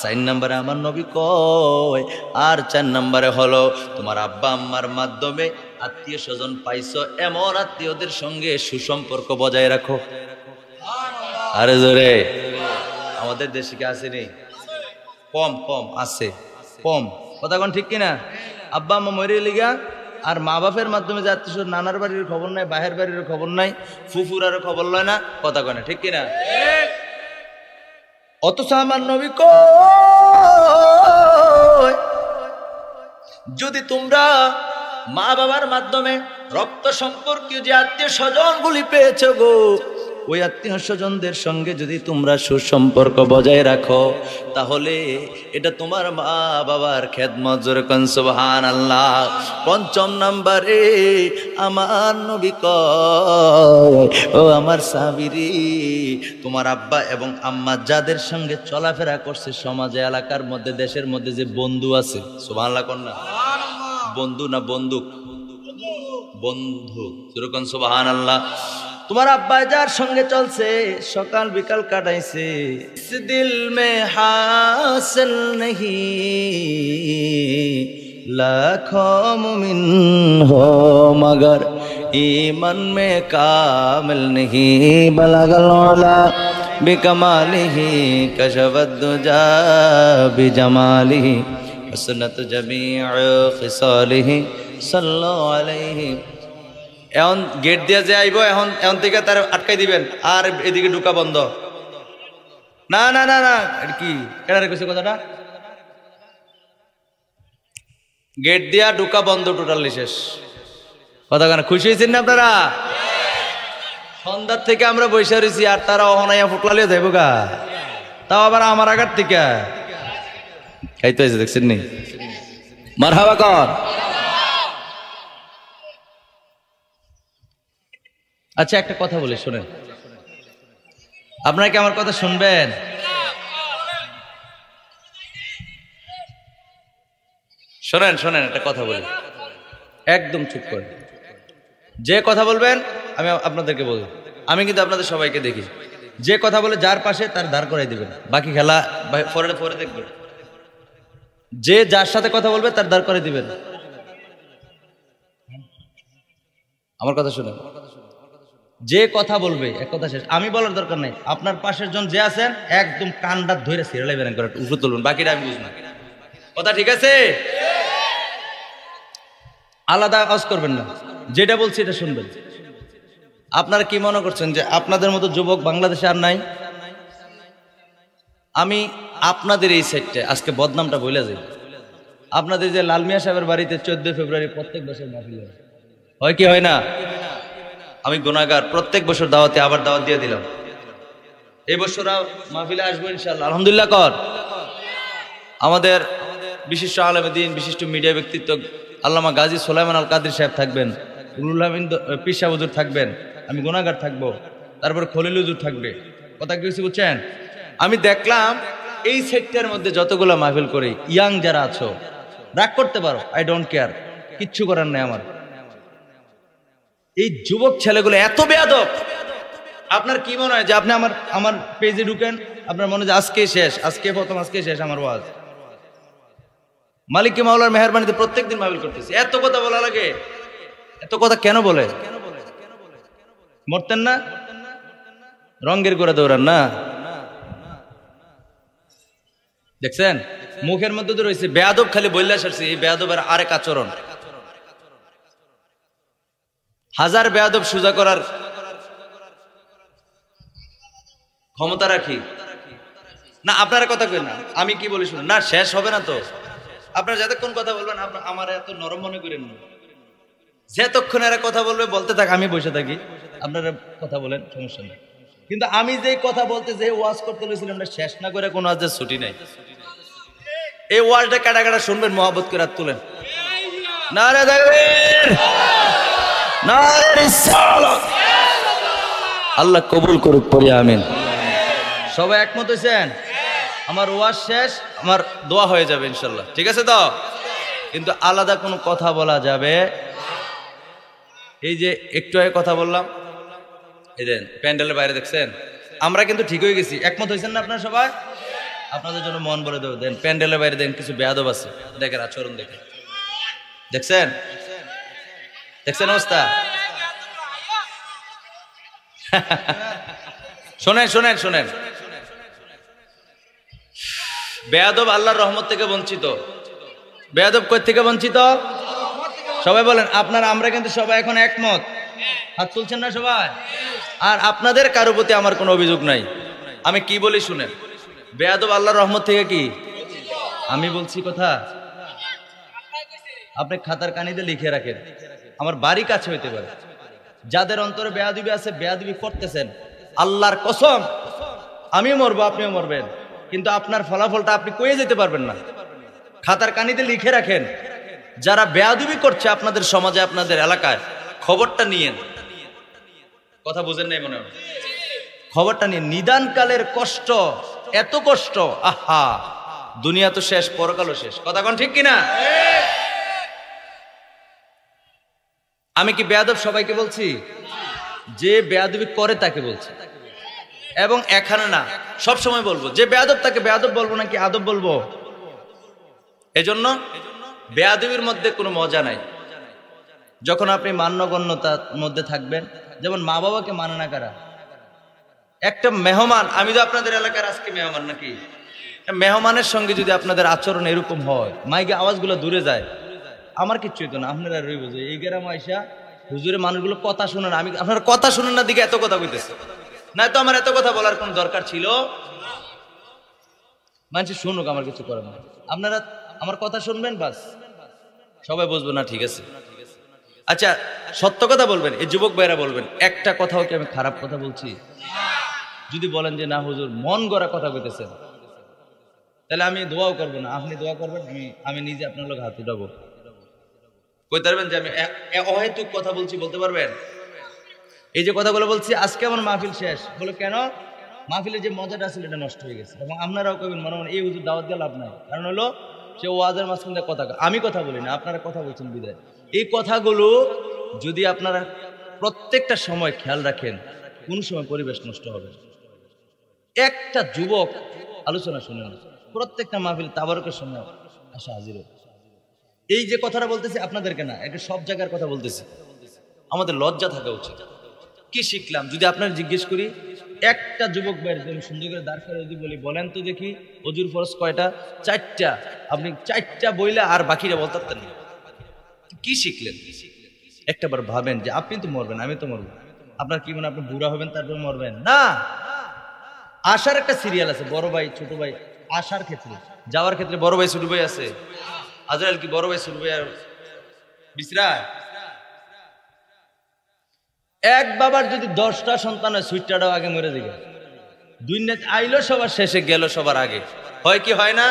4 নম্বরে আমার নবী কয়, আর 4 নম্বরে হলো তোমার আব্বা আম্মার মাধ্যমে আত্মীয় স্বজন পাইছো, এমন আত্মীয়দের সঙ্গে সুসম্পর্ক বজায় রাখো। আরে জোরে, আমাদের দেশে কি আসেনি? কম কম আছে, কম। কথা কোন ঠিক কিনা? আব্বা আম্মা মরে লিগা আর মা বাপের মাধ্যমে যে আত্মীয়, নানার বাড়ির খবর নাই, বাহের বাড়ির খবর নাই, ফুফুরারও খবর লয় না। কথা কয় না, ঠিক কিনা? অথচ আমার নবী কয়, যদি তোমরা মা বাবার মাধ্যমে রক্ত সম্পর্কীয় যে আত্মীয় স্বজন গুলি পেয়েছ গো, ওই আত্মীয় স্বজনদের সঙ্গে যদি তোমরা সুসম্পর্ক বজায় রাখো, তাহলে এটা তোমার মা বাবার খেদমত। জোরে কোন সুবহানাল্লাহ। 5 নম্বরে আমার নবী কয়, ও আমার সাহাবী রে, তোমার আব্বা এবং আম্মা যাদের সঙ্গে চলাফেরা করছে সমাজে, এলাকার মধ্যে, দেশের মধ্যে যে বন্ধু আছে, সুবহানাল্লাহ কোন না? বন্ধু না বন্দুক? বন্ধু। জোরে কোন সুবহানাল্লাহ। তোমার আব্বা যার সঙ্গে চলছে, সকাল বিকাল কাটাইছে, ইস দিল মে হাসিল नहीं लाखों मुमिन हो मगर ईमान में कामिल नहीं बलगल उला बिकमालिही कशफत दुजा बिजमालिही हसनत जमीउ खिसालिही সাল্লাল্লাহু আলাইহি। এখন গেট দিয়ে যে আইব, এখন থেকে তার আটকাই দিবেন, আর এদিকে ঢুকা বন্ধ। না না না না, কি কেডারে কইছে কথাটা? গেট দিয়া ঢুকা বন্ধ, টোটালি শেষ। কথা কেন, খুশি হয়েছেন না আপনারা? সন্ধ্যার থেকে আমরা বসে রয়েছি, আর তারা অহনাইয়া ফুটলালিয়ে যাইব গা, তাও আবার আমার আগার থেকে খাইতে হয়েছে, দেখছেন নি? মারহাবা কর। আচ্ছা, একটা কথা বলি, শোনেন। আপনারা কি আমার কথা শুনবেন? শোনেন শোনেন, একটা কথা বলি, একদম চুপ করে। যে কথা বলবেন আমি আপনাদেরকে বলবো, আমি কিন্তু আপনাদের সবাইকে দেখি। যে কথা বলে যার পাশে তার দাঁড় করাই দিবেন, বাকি খেলা পরে পরে দেখবেন। যে যার সাথে কথা বলবে তার দাঁড় করে দিবেন। আমার কথা শুনেন, যে কথা বলবে এক কথা শেষ, আমি বলার দরকার নাই। আপনার পাশের জন যে আছেন একদম কান্ডার ধরে সিরিয়ালে বেরেন করে উপরে তুলবেন, বাকিটা আমি বুঝবো। কথা ঠিক আছে? আলাদা আওয়াজ করবেন না, যেটা বলছি এটা শুনবেন। আপনারা কি মনে করছেন যে আপনাদের মতো যুবক বাংলাদেশে আর নাই? আমি আপনাদের এই সাইডটা আজকে বদনামটা বলে যাই। আপনাদের যে লাল মিয়া সাহেবের বাড়িতে 14 ফেব্রুয়ারি প্রত্যেক বছর মাহফিল হয় কি হয় না? আমি গুনাহগার, প্রত্যেক বছর দাওয়াতে আবার দাওয়াত দিয়ে দিলাম। এই বছর মাহফিলে আসবো ইনশাআল্লাহ, আলহামদুলিল্লাহ কর। আমাদের বিশিষ্ট আলেমে দ্বীন, বিশিষ্ট মিডিয়া ব্যক্তিত্ব আল্লামা গাজী সুলাইমান আল কাদের সাহেব থাকবেন, উলুল আমিন পীর সাহেব হুজুর থাকবেন, আমি গুনাহগার থাকবো, তারপর খলিল হুজুর থাকবে। কথা কি হচ্ছে বুঝছেন? আমি দেখলাম এই সেক্টরের মধ্যে যতগুলো মাহফিল করে, ইয়াং যারা আছো রাগ করতে পারো, আই ডোন্ট কেয়ার, কিচ্ছু করার নেই আমার। এই যুবক ছেলেগুলো এত বেয়াদব। আপনার কি মনে হয় যে আপনি আমার পেজে ঢুকেন, আপনার মনে হয় আজকে শেষ, আজকে প্রথম, আজকে শেষ আমার ওয়াজ? মালিক মাওলার মেহেরবানিতে প্রত্যেকদিন মাহফিল করতেছি। এত কথা বলা লাগে? এত কথা কেন বলে? মরতেন না? রঙের করে দৌড়ান না? দেখছেন মুখের মধ্যে তো রয়েছে বেয়াদব, খালি বললে সারছি। এই বেয়াদবের আরেক আচরণ, হাজার বেয়াদব সোজা করার ক্ষমতা রাখি না। আপনারা কথা কই না, আমি কি বলি শুনুন। না, শেষ হবে না তো। আপনারা যতক্ষণ কথা বলবেন, আমার এত নরম মনে করেন না। যতক্ষণ এরা কথা বলবে বলতে থাক, আমি বসে থাকি, আপনারা কথা বলেন, সমস্যা নেই। কিন্তু আমি যে কথা বলতে, যে ওয়াজ করতে লইছিলাম, শেষ না করে কোনো আজের ছুটি নাই। এই ওয়াজটা কাটা কাটা শুনবেন, মহব্বত করে হাত তুলেন। নারে তাকবীর, নারে রিসালাত। আল্লাহ কবুল করুক, পড়ি আমিন। সবাই একমত হয়েছেন? আমার ওয়াজ শেষ, আমার দোয়া হয়ে যাবে ইনশাল্লাহ, ঠিক আছে তো? কিন্তু আলাদা কোনো কথা বলা যাবে। এই যে একটু আগে কথা বললাম, এই দেন প্যান্ডেলের বাইরে দেখছেন, আমরা কিন্তু ঠিক হয়ে গেছি। একমত হয়েছেন না আপনারা সবাই? আপনাদের জন্য মন বলে দেবো, দেন প্যান্ডেলের বাইরে দেন কিছু বেয়াদব আছে, দেখেন আচরণ দেখেন। দেখছেন? দেখছেন অবস্থা? শোনেন শোনেন শোনেন, বেয়াদব আল্লাহর রহমত থেকে বঞ্চিত। বেয়াদব কই থেকে বঞ্চিত? সবাই বলেন। আমরা কিন্তু সবাই এখন একমত, হাত তুলছেন না সবাই? আর আপনাদের কারো প্রতি আমার কোনো অভিযোগ নাই। আমি কি বলি শুনেন, বেয়াদব আল্লাহর রহমত থেকে কি আমি বলছি কথা, আপনি খাতার কানিতে লিখে রাখেন। আমার বাড়ি কাছে হইতে পারে, যাদের অন্তরে বেয়াদবি আছে, বেয়াদবি করতেছেন, আল্লাহর কসম আমিও মরবো, আপনিও মরবেন, কিন্তু আপনার ফলাফলটা আপনি কয়ে যেতে পারবেন না। খাতার কানিতে লিখে রাখেন, যারা বেয়াদবি করছে আপনাদের সমাজে, আপনাদের এলাকায়, খবরটা নিয়েন। কথা বুঝেন নাই মনে হয়? খবরটা নিয়ে নিদানকালের কষ্ট, এত কষ্ট, আহা, দুনিয়া তো শেষ, পরকালও শেষ। কথা কোন ঠিক কিনা? আমি কি বেয়াদব সবাইকে বলছি? যে বেয়াদবি করে তাকে বলছি, এবং এখানে না, সব সময় বলবো। যে বেয়াদব তাকে বেয়াদব বলবো নাকি আদব বলবো? এজন্য বেয়াদবির মধ্যে কোনো মজা নাই। যখন আপনি মান্যগণ্যতার মধ্যে থাকবেন, যেমন মা বাবাকে মানে না কারা? একটা মেহমান, আমি তো আপনাদের এলাকার আজকে মেহমান নাকি, মেহমানের সঙ্গে যদি আপনাদের আচরণ এরকম হয়, মাইকে আওয়াজগুলো দূরে যায়, আমার কিচ্ছু হইতো না, আপনারা রইব যে এই গ্রামে আইসা হুজুরের মানুষগুলো কথা শুনেন, আমি আপনারা কথা শুনেন না দিকে এত কথা কইতেছে, না তো আমার এত কথা বলার কোনো দরকার ছিল? মানুষ শুনুক, আমার কিছু করে না, আপনারা আমার কথা শুনবেন, বাস সবাই বুঝবো না, ঠিক আছে? আচ্ছা, সত্য কথা বলবেন, এই যুবক ভাইরা বলবেন, একটা কথাও কি আমি খারাপ কথা বলছি? যদি বলেন যে না হুজুর মন গড়া কথা কইতেছেন, তাহলে আমি দোয়াও করবো না, আপনি দোয়া করবেন, আমি নিজে আপনার লোক হাত উঠাবো। কইতে পারবেন যে আমি অহেতুক কথা বলছি, বলতে পারবেন? এই যে কথাগুলো বলছি, আজকে আমার মাহফিল শেষ, বলে কেন? মাহফিলে যে মজাটা ছিল এটা নষ্ট হয়ে গেছে। এবং আপনারাও কইবেন মনে মনে এই হুজুর দাওয়াত দিয়ে লাভ নাই, কারণ হলো সে ওয়াজের মাঝখানে কথা, আমি কথা বলি না, আপনারা কথা বলছেন বিদায়। এই কথাগুলো যদি আপনারা প্রত্যেকটা সময় খেয়াল রাখেন, কোন সময় পরিবেশ নষ্ট হবে। একটা যুবক আলোচনা শুনে না, প্রত্যেকটা মাহফিল তাবারকের সময় আসা হাজির। এই যে কথাটা বলতেছি আপনাদেরকে না, এটা সব জায়গার কথা বলতেছি। আমাদের লজ্জা থাকা উচিত। কি শিখলাম যদি আপনার জিজ্ঞেস করি, একটা যুবক ভাইয়ের আমি সুন্দর করে দাঁড় করে যদি বলি, বলেন তো দেখি অজুর ফরজ কয়টা? 4টা। আপনি 4টা বইলে আর বাকিটা বলতে পারতেন না। কি শিখলেন? একটাবার ভাবেন যে আপনি তো মরবেন, আমি তো মরবো। আপনার কি মনে আপনি বুড়া হবেন তারপর মরবেন? না, আসার একটা সিরিয়াল আছে, বড় ভাই ছোট ভাই। আসার ক্ষেত্রে, যাওয়ার ক্ষেত্রে বড় ভাই ছোট ভাই আছে। আজরাইল কি বড় ভাই ছোট ভাই আর বিশ্রায়? এক বাবার যদি 10টা সন্তান হয়, 6টাও আগে মরে দিবে। দুনিয়া আইলো সবার শেষে, গেল সবার আগে। হয় কি হয় না?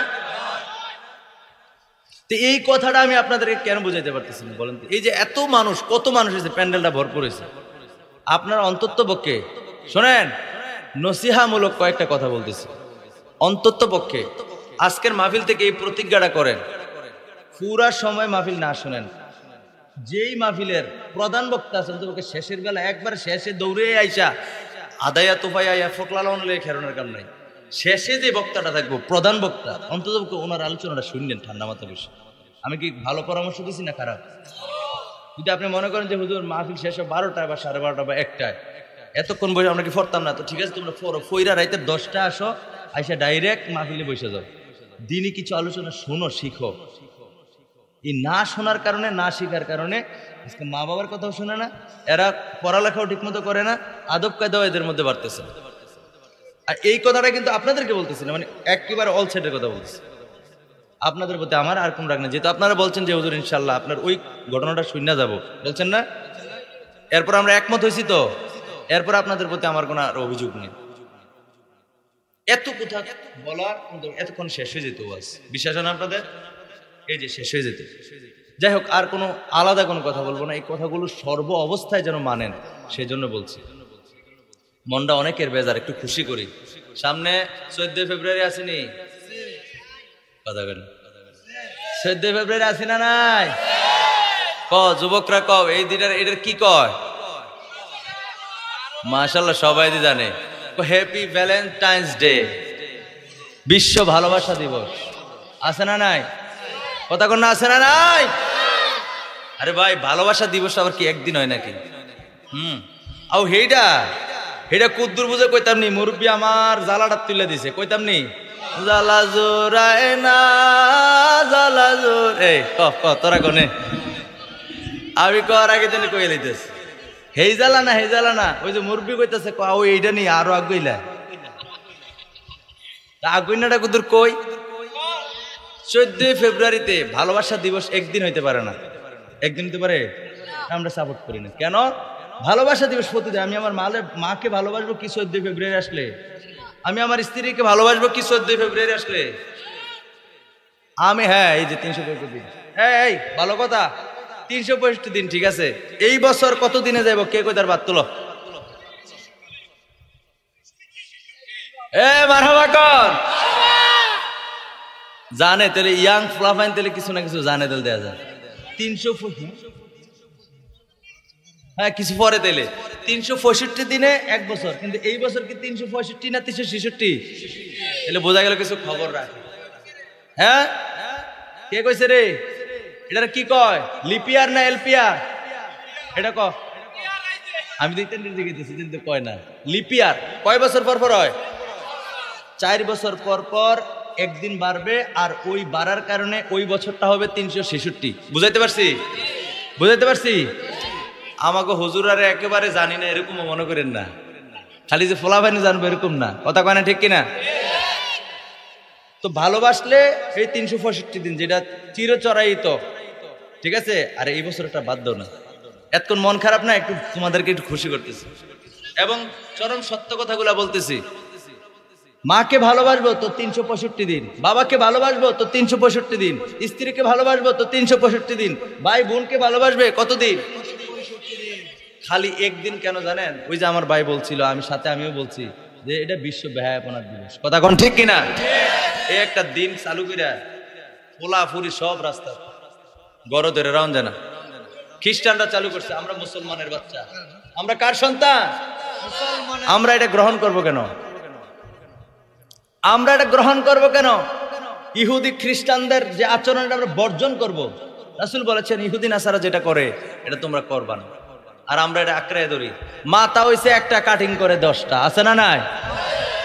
তো এই কথাটা আমি আপনাদেরকে কেন বুঝাইতে পারতেছি না বলেন তো? এই যে এত মানুষ, কত মানুষ হয়েছে, প্যান্ডেলটা ভরপুর হয়েছে, আপনারা অন্তত পক্ষে শোনেন, নসিহামূলক কয়েকটা কথা বলতেছি। অন্তত পক্ষে আজকের মাহফিল থেকে এই প্রতিজ্ঞাটা করেন, পুরা সময় মাহফিল না শোনেন। যেই মাহফিলের প্রধান বক্তা আছেন, তোমাকে শেষের বেলা একবার শেষে দৌড়ে আইসা আদায়া তোফাই আইয়া ফোকলা লাউনলে খেরোনার কাম নাই। শেষে যে বক্তাটা থাকবো, প্রধান বক্তা, অন্তত ওনার আলোচনাটা শুনলেন ঠান্ডা মাথা বসে। আমি কি ভালো পরামর্শ দিছি না খারাপ? যদি আপনি মনে করেন যে হুজুর মাহফিল শেষ 12টা বা 12:30 বা 1টায়, এতক্ষণ বসে আমরা কি ফরতাম না, তো ঠিক আছে, তোমরা ফইরা রাইতে 10টা আসো, আইসা ডাইরেক্ট মাহফিলে বসে যাও। দিনই কিছু আলোচনা শোনো, শিখো। এই না শোনার কারণে, না শিখার কারণে আজকে মা বাবার কথাও শোনে না, এরা পড়ালেখাও ঠিক মতো করে না, আদব কায়দাও এদের মধ্যে বাড়তেছে। আর এই কথাটা কিন্তু আপনাদেরকে বলতেছি না, মানে একেবারে অল সাইডের কথা বলতেছি। আপনাদের প্রতি আমার আর কোন রাগ না, যেহেতু আপনারা বলছেন যে হুজুর ইনশাল্লাহ আপনার ওই ঘটনাটা শুনে যাব, বলছেন না? এরপর আমরা একমত হয়েছি, তো এরপর আপনাদের প্রতি আমার কোনো আর অভিযোগ নেই। এত কথা বলার এতক্ষণ শেষ হয়ে যেত, বিশ্বাস হয় না আপনাদের? এই যে শেষ হয়ে যেত। যাই হোক, আর কোনো আলাদা কোনো কথা বলবো না। এই কথাগুলো সর্ব অবস্থায় যেন মানেন, সেই জন্য বলছি। মনটা অনেকের বেজার, একটু খুশি করি। সামনে 14 ফেব্রুয়ারি আসেনি? কথা বলেন, 14 ফেব্রুয়ারি আসি না নাই? যুবকরা কও এই দিনের এটার কি কয়? মাশাআল্লাহ, সবাই জানে। হ্যাপি ভ্যালেন্টাইন্স ডে, বিশ্ব ভালোবাসা দিবস। আছে না নাই? কথা কোন আছে না নাই? আরে ভাই, ভালোবাসা দিবস আবার কি একদিন হয় নাকি? আও হেডা কুদ্দুর বুঝে কইতাম নি, মুরব্বী আমার জ্বালাটা তুলে দিছে, কইতাম নি জ্বালা জোরায় না, জ্বালা জোর। এই তোরা কোনে আমি কর আগে তেনে কই লইতেছ, হেই জ্বালা না, হেই জ্বালা না। ওই যে মুরব্বী কইতাছে ও এইটা নি আরো আগুইলা, আগুইনাটা কুদ্দুর কই? 14 ফেব্রুয়ারিতে ভালোবাসা দিবস একদিন হইতে পারে না। একদিন হইতে পারে? আমরা সাপোর্ট করি না। কেন? ভালোবাসা দিবস প্রতিদিন। আমি আমার মাকে ভালোবাসবো কি 14 ফেব্রুয়ারি আসলে? আমি আমার স্ত্রীকে ভালোবাসবো কি 14 ফেব্রুয়ারি আসলে? আমি হ্যাঁ, এই যে 365 দিন, এই ভালো কথা, 365 দিন, ঠিক আছে। এই বছর কত দিনে যাইব কে কই তার বাদ তুলো। মারহাবা কর। জানে তাহলে ইয়াং ফ্লাফাইন তাহলে কিছু না কিছু জানে, তাহলে দেওয়া যায় 300। হ্যাঁ, কিছু পরে তাইলে 365 দিনে এক বছর, কিন্তু এই বছর কি 365 না 366? তাহলে বোঝা গেল কিছু খবর রাখে। হ্যাঁ, কে কইছে রে? এটা কি কয়, লিপিয়ার না এলপিয়ার? এটা ক, আমি দিতেছি কিন্তু কয় না। লিপিয়ার কয় বছর পর পর হয়? 4 বছর পর পর একদিন বাড়বে, আর ওই বাড়ার কারণে ওই বছরটা হবে 366। বুঝাইতে পারছি? বুঝাইতে পারছি? আমাকে হুজুরারে একেবারে জানি না এরকম মনে করেন না, খালি যে ফলাফানি জানবো এরকম না, কথা কয় না ঠিক কিনা? তো ভালোবাসলে এই 365 দিন যেটা চিরচরায়িত, ঠিক আছে? আর এই বছরটা বাদ দাও না। এতক্ষণ মন খারাপ না, একটু তোমাদেরকে একটু খুশি করতেছি এবং চরম সত্য কথাগুলা বলতেছি। মাকে ভালোবাসবো তো 365 দিন, বাবাকে ভালোবাসবো তো 365 দিন, স্ত্রীকে ভালোবাসবো তো 365 দিন, ভাই বোনকে ভালোবাসবে কতদিন? খালি একদিন কেন জানেন? ওই যে আমার ভাই বলছিল, আমি সাথে আমিও বলছি যে এটা বিশ্ব বেহায়াপনার দিবস, কথা কোন ঠিক কিনা? এই একটা দিন চালু করে পোলা ফুরি সব রাস্তা গড় ধরে রাউন জানা খ্রিস্টানরা চালু করছে। আমরা মুসলমানের বাচ্চা, আমরা কার সন্তান? আমরা এটা গ্রহণ করব কেন? আমরা এটা গ্রহণ করব কেন? ইহুদি খ্রিস্টানদের যে আচরণ আমরা বর্জন করব। রাসূল বলেছেন ইহুদি নাসারা যেটা করে এটা তোমরা করবা না, আর আমরা এটা আঁকড়ায় ধরি। মাথা হইছে একটা, কাটিং করে 10টা, আছে না নাই?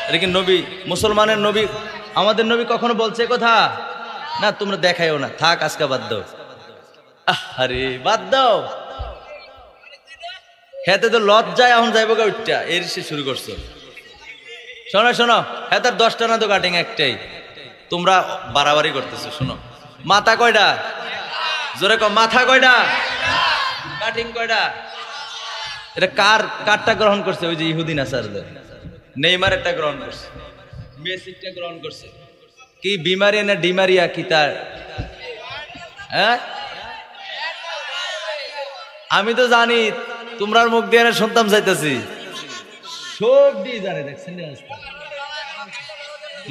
এটা কি নবী, মুসলমানের নবী, আমাদের নবী কখনো বলছে কথা? না, তোমরা দেখাইও না, থাক আজকে বাদ দাও। আরে বাদ দাও, হেতে তো লজ্জায় এখন যাইব গা উঠটা, এর সে শুরু করছো। শোনো শোনো, হেতার 10টা না তো কাটিং একটাই, তোমরা বাড়াবাড়ি করতেছো। শোনো, মাথা কয়টা? জোরে কম, মাথা কয়টা? কাটিং কয়টা? এটা কারটা গ্রহণ করছে? ওই যে ইহুদি নাসারদের। নেইমার একটা গ্রহণ করছে, মেসিটা গ্রহণ করছে। কি বিমারিয়া না ডিমারিয়া কি তার? হ্যাঁ, আমি তো জানি, তোমরা মুখ দিয়ে শুনতাম চাইতেছি, সব দিয়ে জানে। দেখছেন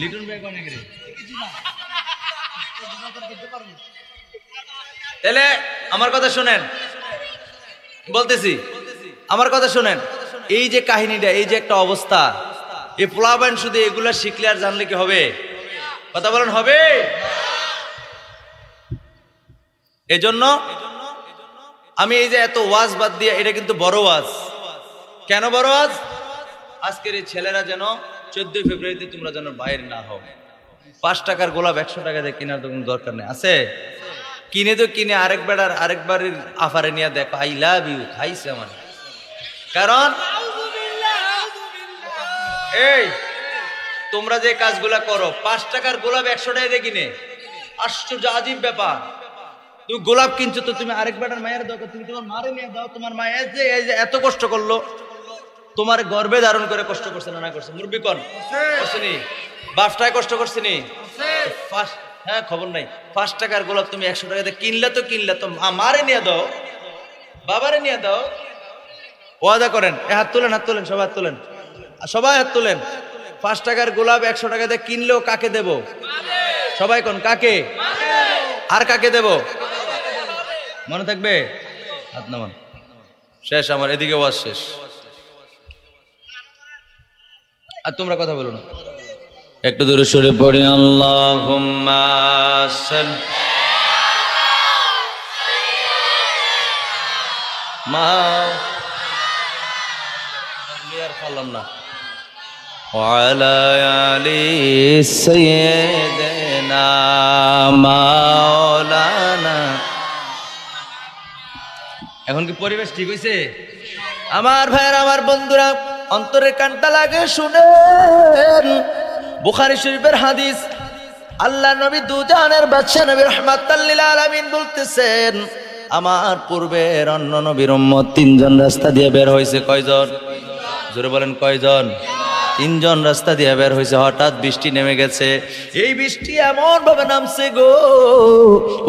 লিটন ভাই অনেক রে। তাহলে আমার কথা শোনেন, বলতেছি, আমার কথা শোনেন। এই যে কাহিনীটা, এই যে একটা অবস্থা, এই পোলাবান শুধু এগুলা শিখলে আর জানলে কি হবে? কথা বলেন, হবে? এজন্য আমি এই যে এত ওয়াজ বাদ দিয়ে, এটা কিন্তু বড় ওয়াজ। কেন বড় ওয়াজ? আজকের এই ছেলেরা যেন 14 ফেব্রুয়ারিতে তোমরা যেন বাইর না হও। 5 টাকার গোলাপ 100 টাকা দিয়ে কেনার তো কোনো দরকার নেই। আছে কিনে তো কিনে আরেকবারের আফারে নিয়ে দেখো আই লাভ ইউ খাইছে আমার। কারণ এই তোমরা যে কাজগুলা করো, 5 টাকার গোলাপ 100 টাকা দিয়ে কিনে, আশ্চর্য আজীব ব্যাপার। তুমি গোলাপ কিনছো তো তুমি আরেকবার মায়ের দাও, তুমি তোমার মারে নিয়ে দাও। তোমার মায়ের যে এত কষ্ট করলো, তোমার গর্ভে ধারণ করে কষ্ট করছে না? না করছে? মুরব্বি কোন করছেনি? বাপটায় কষ্ট করছেনি? হ্যাঁ, খবর নাই। 5 টাকার গোলাপ তুমি 100 টাকা দিয়ে কিনলে তো মারে নিয়ে দাও, বাবারে নিয়ে দাও। ওয়াদা করেন, হাত তোলেন, হাত তোলেন, সবাই হাত তোলেন, সবাই হাত তোলেন। 5 টাকার গোলাপ 100 টাকা দিয়ে কিনলেও কাকে দেব? সবাই কোন কাকে? আর কাকে দেব? মনে থাকবে? হাত নামান। শেষ আমার এদিকে ওয়াজ শেষ, আর তোমরা কথা বলো না। একটু দূরে সরে পড়ি। আল্লাহুম্মা না ওয়ালা আলি সাইয়্যিদিনা মাওলানা। এখন কি পরিবেশ ঠিক হয়েছে? আমার ভাইয়ের, আমার বন্ধুরা, অন্তরের কানটা লাগে শুনেন। বুখারী শরীফের হাদিস, আল্লাহ নবী দুজাহানের বাদশা নবী রাহমাতাল লিল আলামিন বলতেছেন, আমার পূর্বের অন্য নবীর উম্মত 3 জন রাস্তা দিয়ে বের হয়েছে। কয়জন? জোরে বলেন, কয়জন? 3 জন রাস্তা দিয়ে বের হয়েছে। হঠাৎ বৃষ্টি নেমে গেছে। এই বৃষ্টি এমন ভাবে নামছে গো,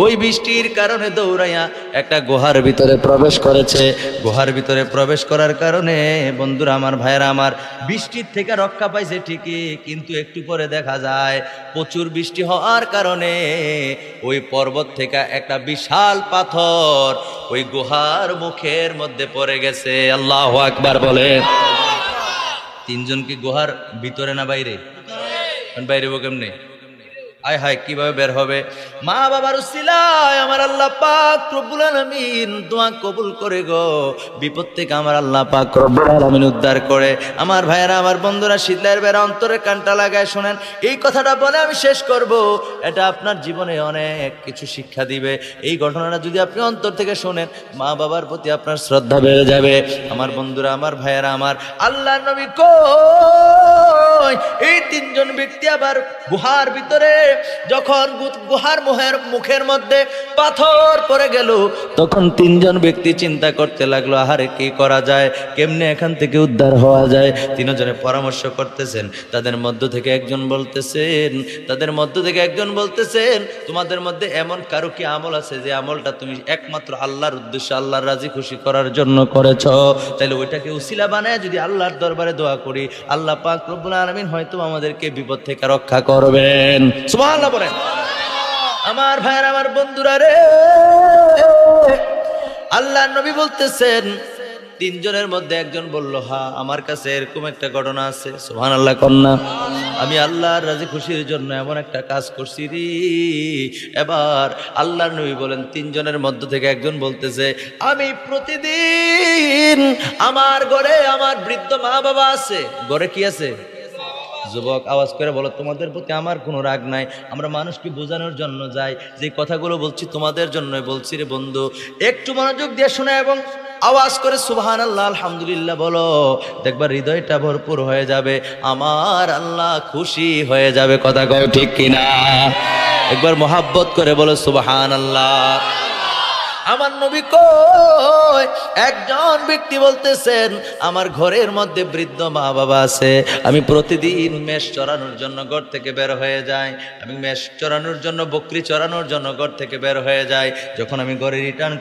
ওই বৃষ্টির কারণে দৌড়াইয়া একটা গুহার ভিতরে প্রবেশ করেছে। গুহার ভিতরে প্রবেশ করার কারণে বন্ধুরা আমার, ভাইয়েরা আমার, বৃষ্টির থেকে রক্ষা পাইছে ঠিকই, কিন্তু একটু পরে দেখা যায় প্রচুর বৃষ্টি হওয়ার কারণে ওই পর্বত থেকে একটা বিশাল পাথর ওই গুহার মুখের মধ্যে পড়ে গেছে। আল্লাহু আকবার বলে। 3 জন কি গুহার ভিতরে না বাইরে? বাইরে কেমনে? আয় হায় কিভাবে বের হবে? মা বাবার উসিলায় আমার আল্লাহ পাক রব্বুল আলামিন দোয়া কবুল করে গো। বিপদ থেকে আমার আল্লাহ পাক রব্বুল আলামিন উদ্ধার করে। আমার ভাইয়েরা, আমার বন্ধুরা, শীতলের বেড়া অন্তরে কানটা লাগায় শোনেন। এই কথাটা বলে আমি শেষ করব। এটা আপনার জীবনে অনেক কিছু শিক্ষা দিবে। এই ঘটনাটা যদি আপনি অন্তর থেকে শোনেন, মা বাবার প্রতি আপনার শ্রদ্ধা বেড়ে যাবে। আমার বন্ধুরা, আমার ভাইয়েরা, আমার আল্লাহর নবী কই এই তিনজন ব্যক্তি আবার গুহার ভিতরে যখন গুহার মুখের মধ্যে পাথর পড়ে গেল, তখন তিনজন ব্যক্তি চিন্তা করতে লাগলো, আহারে কি করা যায়, কেমনে এখান থেকে উদ্ধার হওয়া যায়। তিনজনে পরামর্শ করতেছেন। তাদের মধ্য থেকে একজন বলতেছেন তোমাদের মধ্যে এমন কারো কি আমল আছে যে আমলটা তুমি একমাত্র আল্লাহর উদ্দেশ্যে, আল্লাহর রাজি খুশি করার জন্য করেছো? তাহলে ওইটাকে উসিলা বানায় যদি আল্লাহর দরবারে দোয়া করি, আল্লাহ পাক রব্বুল আলামিন হয়তো আমাদেরকে বিপদ থেকে রক্ষা করবেন। সুবহানাল্লাহ বলেন। আমার ভাইয়ের, আমার বন্ধুরা রে, আল্লাহর নবী বলতেছেন, তিনজনের মধ্যে একজন বলল, হ্যাঁ আমার কাছে এরকম একটা ঘটনা আছে। সুবহানাল্লাহ কন্যা, আমি আল্লাহর রাজি খুশির জন্য এমন একটা কাজ করছি রে। এবার আল্লাহর নবী বলেন, তিনজনের মধ্য থেকে একজন বলতেছে, আমি প্রতিদিন আমার ঘরে আমার বৃদ্ধ মা বাবা আছে। ঘরে কি আছে? যুবক আওয়াজ করে বলো, তোমাদের প্রতি আমার কোনো রাগ নাই। আমরা মানুষকে বোঝানোর জন্য যাই। যে কথাগুলো বলছি তোমাদের জন্যই বলছি রে বন্ধু। একটু মনোযোগ দিয়ে শোনা এবং আওয়াজ করে সুবহানাল্লাহ আলহামদুলিল্লাহ বলো। দেখবা হৃদয়টা ভরপুর হয়ে যাবে, আমার আল্লাহ খুশি হয়ে যাবে। কথা কও ঠিক কিনা? একবার মোহাব্বত করে বলো সুবহানাল্লাহ। আমার নবী কই একজন ব্যক্তি বলতেছেন, আমার ঘরের মধ্যে বৃদ্ধ মা বাবা আছে। আমি প্রতিদিন মেষ চরানোর জন্য ঘর থেকে বের হয়ে যাই। আমি মেষ চরানোর জন্য, বকরি চরানোর জন্য ঘর থেকে বের হয়ে যাই। যখন আমি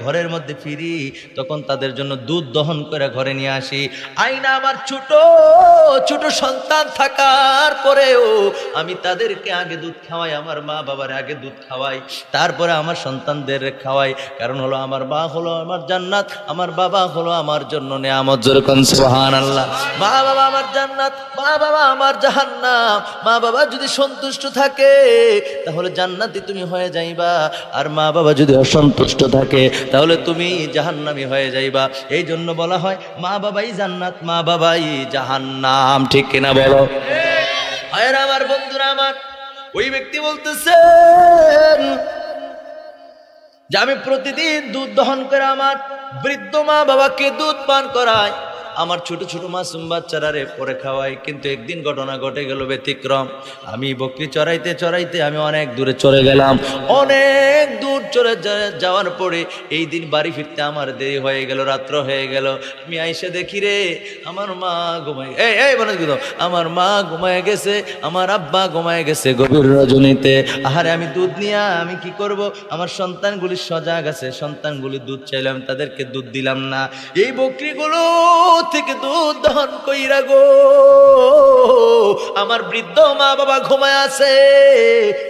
ঘরের মধ্যে ফিরি, তখন তাদের জন্য দুধ দহন করে ঘরে নিয়ে আসি। আইনা আমার ছোট ছোট সন্তান থাকার পরেও আমি তাদেরকে আগে দুধ খাওয়াই, আমার মা বাবার আগে দুধ খাওয়াই, তারপরে আমার সন্তানদের খাওয়াই। কারণ হলো আমার মা হলো আমার জান্নাত, আমার বাবা হলো আমার জন্য নেয়ামত। যেরকম সুবহানাল্লাহ। মা বাবা আমার জান্নাত, মা বাবা আমার জাহান্নাম। মা বাবা যদি সন্তুষ্ট থাকে তাহলে জান্নাতি তুমি হয়ে যাইবা, আর মা বাবা যদি অসন্তুষ্ট থাকে তাহলে তুমি জাহান্নামী হয়ে যাইবা। এই জন্য বলা হয় মা বাবাই জান্নাত, মা বাবাই জাহান্নাম। ঠিক কিনা বলো? আয়ের আমার বন্ধুরা, আমার ওই ব্যক্তি বলতেছেন যে আমি প্রতিদিন দুধ দহন করে আমার বৃদ্ধ মা বাবাকে দুধ পান করাই, আমার ছোট ছোট মাসুম বাচ্চারা রে পরে খাওয়াই। কিন্তু একদিন ঘটনা ঘটে গেল ব্যতিক্রম। আমি বকরি চড়াইতে চড়াইতে আমি অনেক দূরে চলে গেলাম। অনেক দূর চলে যাওয়ার পরে এই দিন বাড়ি ফিরতে আমার দেরি হয়ে গেল, রাত্র হয়ে গেল। আমি আইসে দেখি রে আমার মা ঘুমায়, আমার মা ঘুমায় গেছে, আমার আব্বা ঘুমায় গেছে গভীর রজনীতে। আহারে আমি দুধ নিয়ে আমি কি করব? আমার সন্তানগুলি সজাগ আছে, সন্তানগুলি দুধ চাইলাম, তাদেরকে দুধ দিলাম না। এই বকরিগুলো থেকে দুধ দহন কইরা গো আমার বৃদ্ধ মা বাবা ঘুমায় আছে।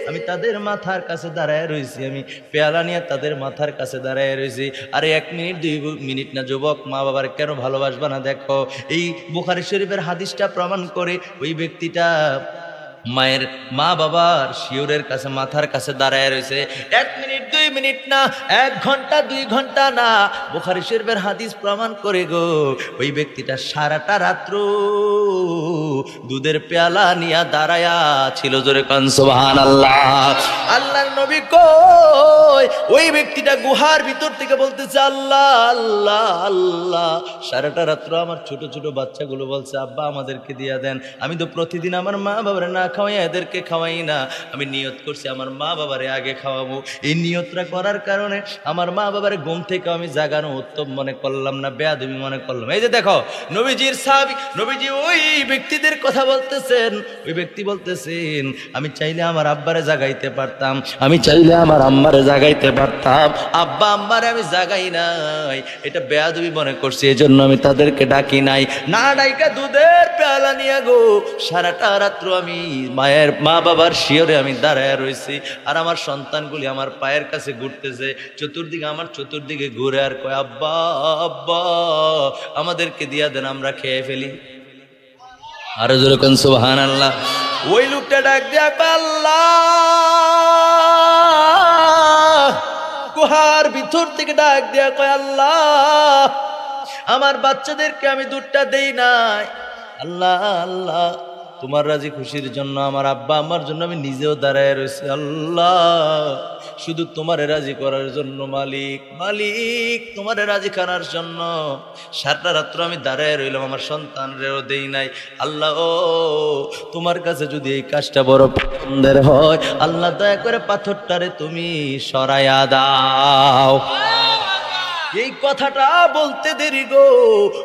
আমি তাদের মাথার কাছে দাঁড়ায় রয়েছি, আমি পেয়ালা নিয়ে তাদের মাথার কাছে দাঁড়ায় রয়েছি। আরে 1 মিনিট 2 মিনিট না যুবক, মা বাবার কেন ভালোবাসবা না? দেখো এই বুখারী শরীফের হাদিসটা প্রমাণ করে ওই ব্যক্তিটা মায়ের মা বাবার শিওরের কাছে মাথার কাছে দাঁড়ায় রয়েছে। 1 মিনিট 2 মিনিট না, 1 ঘন্টা 2 ঘন্টা না, বুখারী শরীফের হাদিস প্রমাণ করে গো ওই ব্যক্তিটা সারাটা রাত্র দুধের পেয়ালা নিয়ে দাঁড়ায়া ছিল। জোরে কান সুবহানাল্লাহ। আল্লাহর নবী কই ওই ব্যক্তিটা গুহার ভিতর থেকে বলতেছে, আল্লাহ আল্লাহ আল্লাহ। সারাটা রাত্র আমার ছোট ছোট বাচ্চাগুলো বলছে, আব্বা আমাদেরকে দিয়া দেন। আমি তো প্রতিদিন আমার মা বাবার না খাওয়াই এদেরকে খাওয়াই না। আমি নিয়ত করছি আমার মা বাবারে আগে খাওয়াবো। এই নিয়তটা করার কারণে আমার মা বাবারে ঘুম থেকে আমি জাগানো উত্তম মনে করলাম না, বেয়াদবি মনে করলাম। এই যে দেখো নবীজির সাহাবী, নবীজি ওই ব্যক্তিদের কথা বলতেছেন। ওই ব্যক্তি বলতেছেন, আমি চাইলে আমার আব্বারে জাগাইতে পারতাম, আমি চাইলে আমার আম্মারে জাগাইতে পারতাম, আব্বা আম্মারে আমি জাগাই নাই। এটা বেয়াদবি মনে করছি, এই জন্য আমি তাদেরকে ডাকি নাই। না ডাইকা দুধের পেয়ালা নিয়ে গো সারাটা রাত্র আমি মায়ের মা বাবার শিয়রে আমি দাঁড়ায় রয়েছি। আর আমার সন্তানগুলি আমার পায়ের কাছে ঘুরতেছে, চতুর্দিকে ঘুরে আর কয়, আব্বা আব্বা আমাদেরকে দিয়া দেন, আমরা খেয়ে ফেলি। আরো যেরকম সুবহানাল্লাহ। ওই লোকটা ডাক দিয়া আল্লাহ, গুহার ভিতর থেকে ডাক দিয়া কয় আল্লাহ, আমার বাচ্চাদেরকে আমি দুধটা দেই নাই, আল্লাহ আল্লাহ তোমার রাজি খুশির জন্য আমার আব্বা আমার জন্য আমি নিজেও দাঁড়ায় রয়েছি, আল্লাহ শুধু তোমার রাজি করার জন্য মালিক, মালিক তোমার রাজি করার জন্য সারা রাত্র আমি দাঁড়ায় রইলাম, আমার সন্তানরেও দেই নাই, আল্লাহ ও তোমার কাছে যদি এই কাজটা বড় পছন্দের হয়, আল্লাহ দয়া করে পাথরটারে তুমি সরাইয়া দাও। এই কথাটা বলতে দেরি গো,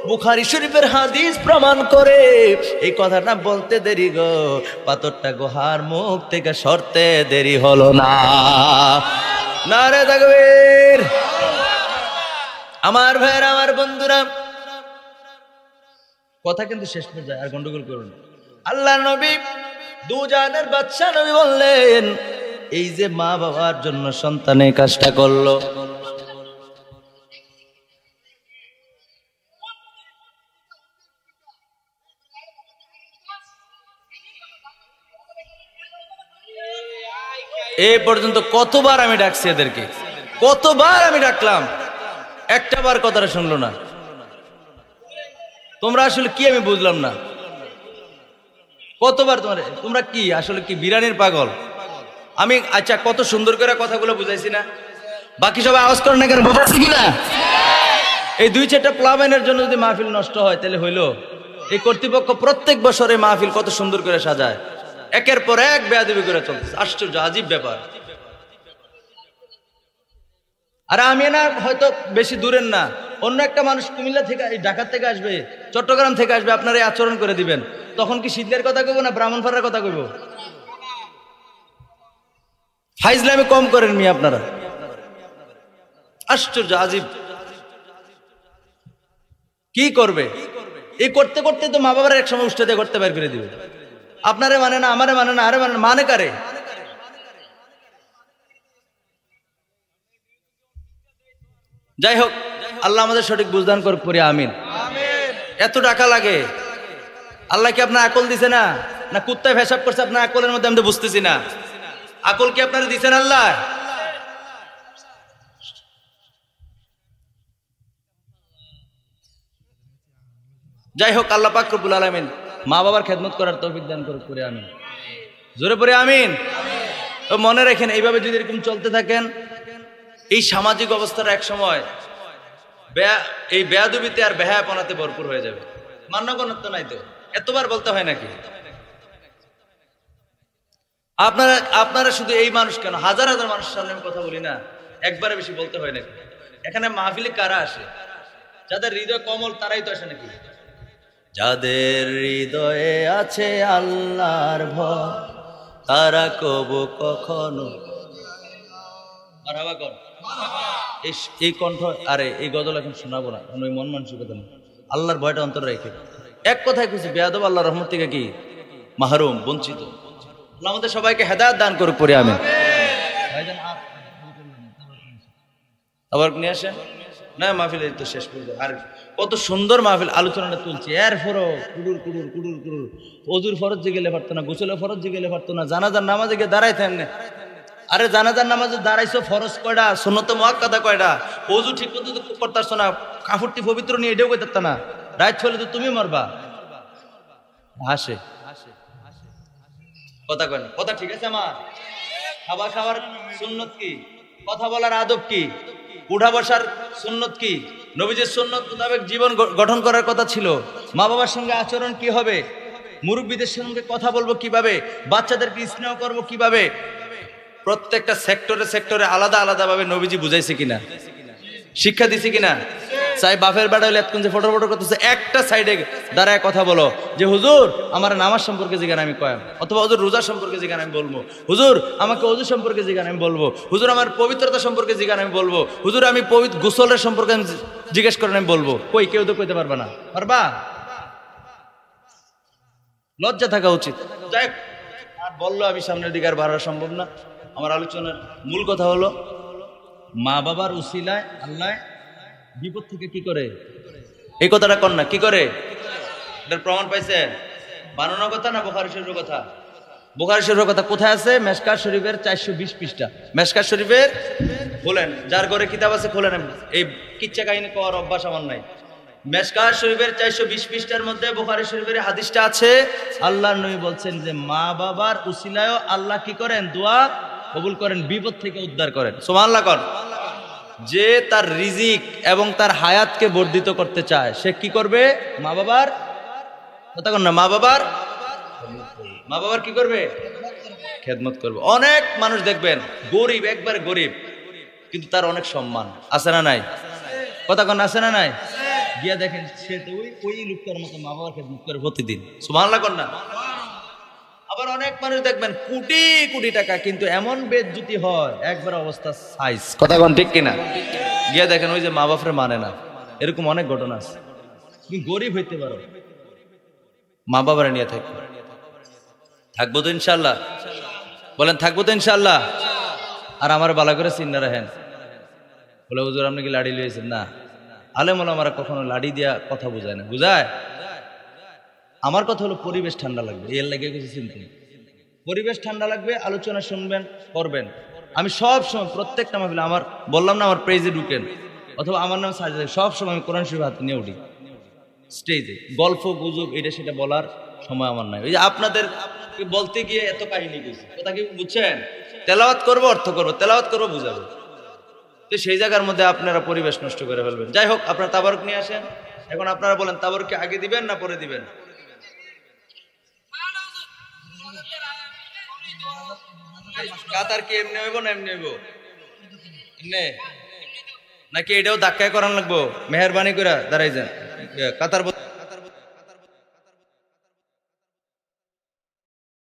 বুখারী শরীফের হাদিস প্রমাণ করে, এই কথাটা বলতে দেরি গো, পাথরটা গুহার মুখ থেকে সরতে দেরি হলো না। নারে তাকবীর। আমার ভাইরা, আমার বন্ধুরা, কথা কিন্তু শেষ পর্যায়ে আর গন্ডগোল করুন। আল্লাহর নবী দুজানের বাদশা নবী বললেন, এই যে মা বাবার জন্য সন্তান এই কাজটা করলো, এই পর্যন্ত কতবার আমি ডাকছি এদেরকে, কতবার আমি ডাকলাম, একটা বার কথাটা শুনলো না। তোমরা আসলে কি আমি বুঝলাম না, কতবার তোমরা কি আসলে কি বিরানির পাগল? আমি আচ্ছা কত সুন্দর করে কথাগুলো বুঝাইছি না? বাকি সবাই আওয়াজ করে না কেন, বুঝাচ্ছি কিনা? এই 2-4টা প্লাবেনের জন্য যদি মাহফিল নষ্ট হয় তাহলে হইলো? এই কর্তৃপক্ষ প্রত্যেক বছরে মাহফিল কত সুন্দর করে সাজায়, একের পর এক বেয়াদবি করে চলতেছে, আশ্চর্য আজীব ব্যাপার। আর আমি না হয়তো বেশি দূরের না, অন্য একটা মানুষ কুমিল্লা থেকে ঢাকা থেকে আসবে, চট্টগ্রাম থেকে আসবে, আপনারা এই আচরণ করে দিবেন, তখন কি শীতলের কথা কইব না ব্রাহ্মণপাড়ার কথা কইব? ফাইজলামি কম করেন মি আপনারা, আশ্চর্য আজীব। কি করবে? এই করতে করতে তো মা বাবার এক সময় উষ্ঠতে করতে বের করে দিবে। আপনারে মানে না, আমারে মানে না, আরে মানে কারে? যাই হোক, আল্লাহ আমাদের সঠিক বুঝদান করুক, পড়ি আমিন। এত টাকা লাগে, আল্লাহ কি আপনার আকল দিছে না? না কুত্তায় পেশাব করছে আপনার আকলের মধ্যে? আমি তো বুঝতেছি না, আকল কি আপনারা দিছেন আল্লাহ? যাই হোক, আল্লাহ পাক রব্বুল আলামিন মা বাবার খেদমত করার তৌফিক দান করুক, পড়ি আমিন। জোরে পড়ে আমিন। তো মনে রাখেন, এইভাবে যদি এরকম চলতে থাকেন, এই সামাজিক অবস্থাটা এক সময় এই বেয়াদবিতে আর বেহায়াপনাতে ভরপুর হয়ে যাবে। মান্যগণত্ব নাই তো, এতবার বলতে হয় নাকি? আপনারা শুধু এই মানুষ কেন, হাজার হাজার মানুষের সামনে আমি কথা বলি না, একবারে বেশি বলতে হয় নাকি? এখানে মাহফিলে কারা আসে? যাদের হৃদয় কমল তারাই তো আসে নাকি? যাদের হৃদয়ে আছে আল্লাহর ভয়, তারা কবু কখনো এই কণ্ঠ, আরে এই গজল এখন শোনাবো না, ওই মন মানসিকতা না, আল্লাহর ভয়টা অন্তর রেখে। এক কথায় খুশি, বেয়াদব আল্লাহর রহমত থেকে কি মাহরুম, বঞ্চিত। আল্লাহ আমাদের সবাইকে হেদায়েত দান করুক, পড়ে আমি। আবার নিয়ে আসেন না, মাহফিল তো শেষ পর্যন্ত। আর কত সুন্দর মাহফিল, আলোচনাটা তুলছি, এরপরও কুড়ুর কুড়ুর কুড়ুর কুড়ুর। অজুর ফরজ যে গেলে পারতো না, গোসলের ফরজ যে গেলে পারতো না, জানাজার নামাজে গিয়ে দাঁড়াইতে এমনি। আরে জানাজার নামাজে দাঁড়াইছো, ফরজ কয়টা, সুন্নত মুআক্কাদা কয়টা? অজু ঠিক মতো করতেছ না, কাপড়টি পবিত্র নিয়ে এটাও করতে না, রাত হলে তো তুমি মরবা। হাসে কথা কয় না, কথা ঠিক আছে আমার? খাবার সুন্নত কি? কথা বলার আদব কি? উঠা বসার সুন্নত কি? নবীজির সুন্নত মোতাবেক জীবন গঠন করার কথা ছিল। মা বাবার সঙ্গে আচরণ কি হবে? মুরব্বীদের সঙ্গে কথা বলবো কিভাবে? বাচ্চাদেরকে স্নেহ করবো কিভাবে? প্রত্যেকটা সেক্টরে আলাদা আলাদা ভাবে নবীজি বুঝাইছে কিনা, শিক্ষা দিছে কিনা? চাই বাপের বেড়া হলে এতক্ষণ যে ফটো করতেছে, একটা সাইডে দাঁড়ায় কথা বলো যে হুজুর আমার নামাজ সম্পর্কে জিজ্ঞান আমি কয়াম, অথবা হুজুর রোজা সম্পর্কে জিজ্ঞান আমি বলবো, হুজুর আমাকে ওযু সম্পর্কে জিজ্ঞান আমি বলবো, হুজুর আমার পবিত্রতা সম্পর্কে জিজ্ঞান আমি বলবো, হুজুর আমি গোসলের সম্পর্কে আমি জিজ্ঞেস করেন আমি বলবো। কই কেউ তো কইতে পারবা না, পারবা? লজ্জা থাকা উচিত। যাই হোক, আর বললো আমি সামনের দিকে আর বাড়া সম্ভব না। আমার আলোচনার মূল কথা হলো, মা বাবার উসিলায় আল্লাহ বিপদ থেকে কি করে, এই কথাটা কর না, কি করে? এটার প্রমাণ পাইছেন? বানানো কথা না বুখারী শরীফের কথা? বুখারী শরীফের কথা কোথায় আছে? মেশকাত শরীফের 420 পৃষ্ঠা। মেশকাত শরীফের খোলেন, যার ঘরে কিতাব আছে খোলেন। এই কিচ্ছা কাহিনী করার অভ্যাস আমার নাই। মেশকাত শরীফের 420 পৃষ্ঠার মধ্যে বুখারী শরীফের হাদিসটা আছে। আল্লাহর নবী বলছেন যে মা বাবার উসিলায়ও আল্লাহ কি করেন? দোয়া কবুল করেন, বিপদ থেকে উদ্ধার করেন। সুবহানাল্লাহ কোন। যে তার রিজিক এবং তার হায়াতকে বর্ধিত করতে চায় সে কি করবে? মা বাবার কথা কোন না, মা বাবার কি করবে? খেদমত করবে। অনেক মানুষ দেখবেন গরিব, একবারে গরিব, কিন্তু তার অনেক সম্মান আছে না নাই? কথা কোন আছে না নাই? গিয়া দেখেন সে তো ওই লোকটার মতো মা বাবার খেদমত করে প্রতিদিন। সুবহানাল্লাহ কোন না। আবার অনেক মানুষ দেখবেন কোটি কোটি টাকা, কিন্তু এমন বেজ্জতি হয় একবার অবস্থা সাইজ। কথা কোন ঠিক কিনা? গিয়া দেখেন ওই যে মা বাপরে মানে না। এরকম অনেক ঘটনা আছে। তুমি গরিব হইতে পারো, মা বাবারে নিয়ে থাকবো তো ইনশাল্লাহ। বলেন থাকবো তো ইনশাল্লাহ। আর আমার বালা করে চিন্তা রাখেন, বলে হুজুর আপনি কি লাড়ি লইয়েছেন? না, আলেম ওলামারা কখনো লাড়ি দিয়া কথা বুঝায় না। বুঝায়? আমার কথা হলো পরিবেশ ঠান্ডা লাগবে, এর লাগে কিছু চিন্তা নেই। পরিবেশ ঠান্ডা লাগবে, আলোচনা শুনবেন, করবেন। আমি সব সময় প্রত্যেকটা মাহফিলে আমার বললাম না আমার পেজে ঢুকেন অথবা আমার নাম সাজে, সব সময় আমি কোরআন শরীফ হাতে নিয়ে উঠি স্টেজে। গল্প গুজব এটা সেটা বলার সময় আমার নাই। ওই যে আপনাদের বলতে গিয়ে এত কাহিনী কিছু কথা কি বুঝছেন? তেলাওয়াত করবো, অর্থ করবো, তেলাওয়াত করবো, বুঝাবো। তো সেই জায়গার মধ্যে আপনারা পরিবেশ নষ্ট করে ফেলবেন। যাই হোক, আপনারা তাবারক নিয়ে আসেন। এখন আপনারা বলেন তাবারককে আগে দিবেন না পরে দিবেন? কাতার কি এমনি হইব না এমনি হইব? এমনি নাকি এটাও ধাক্কায় করান লাগবো? মেহরবানি করে দাঁড়াই যান কাতার।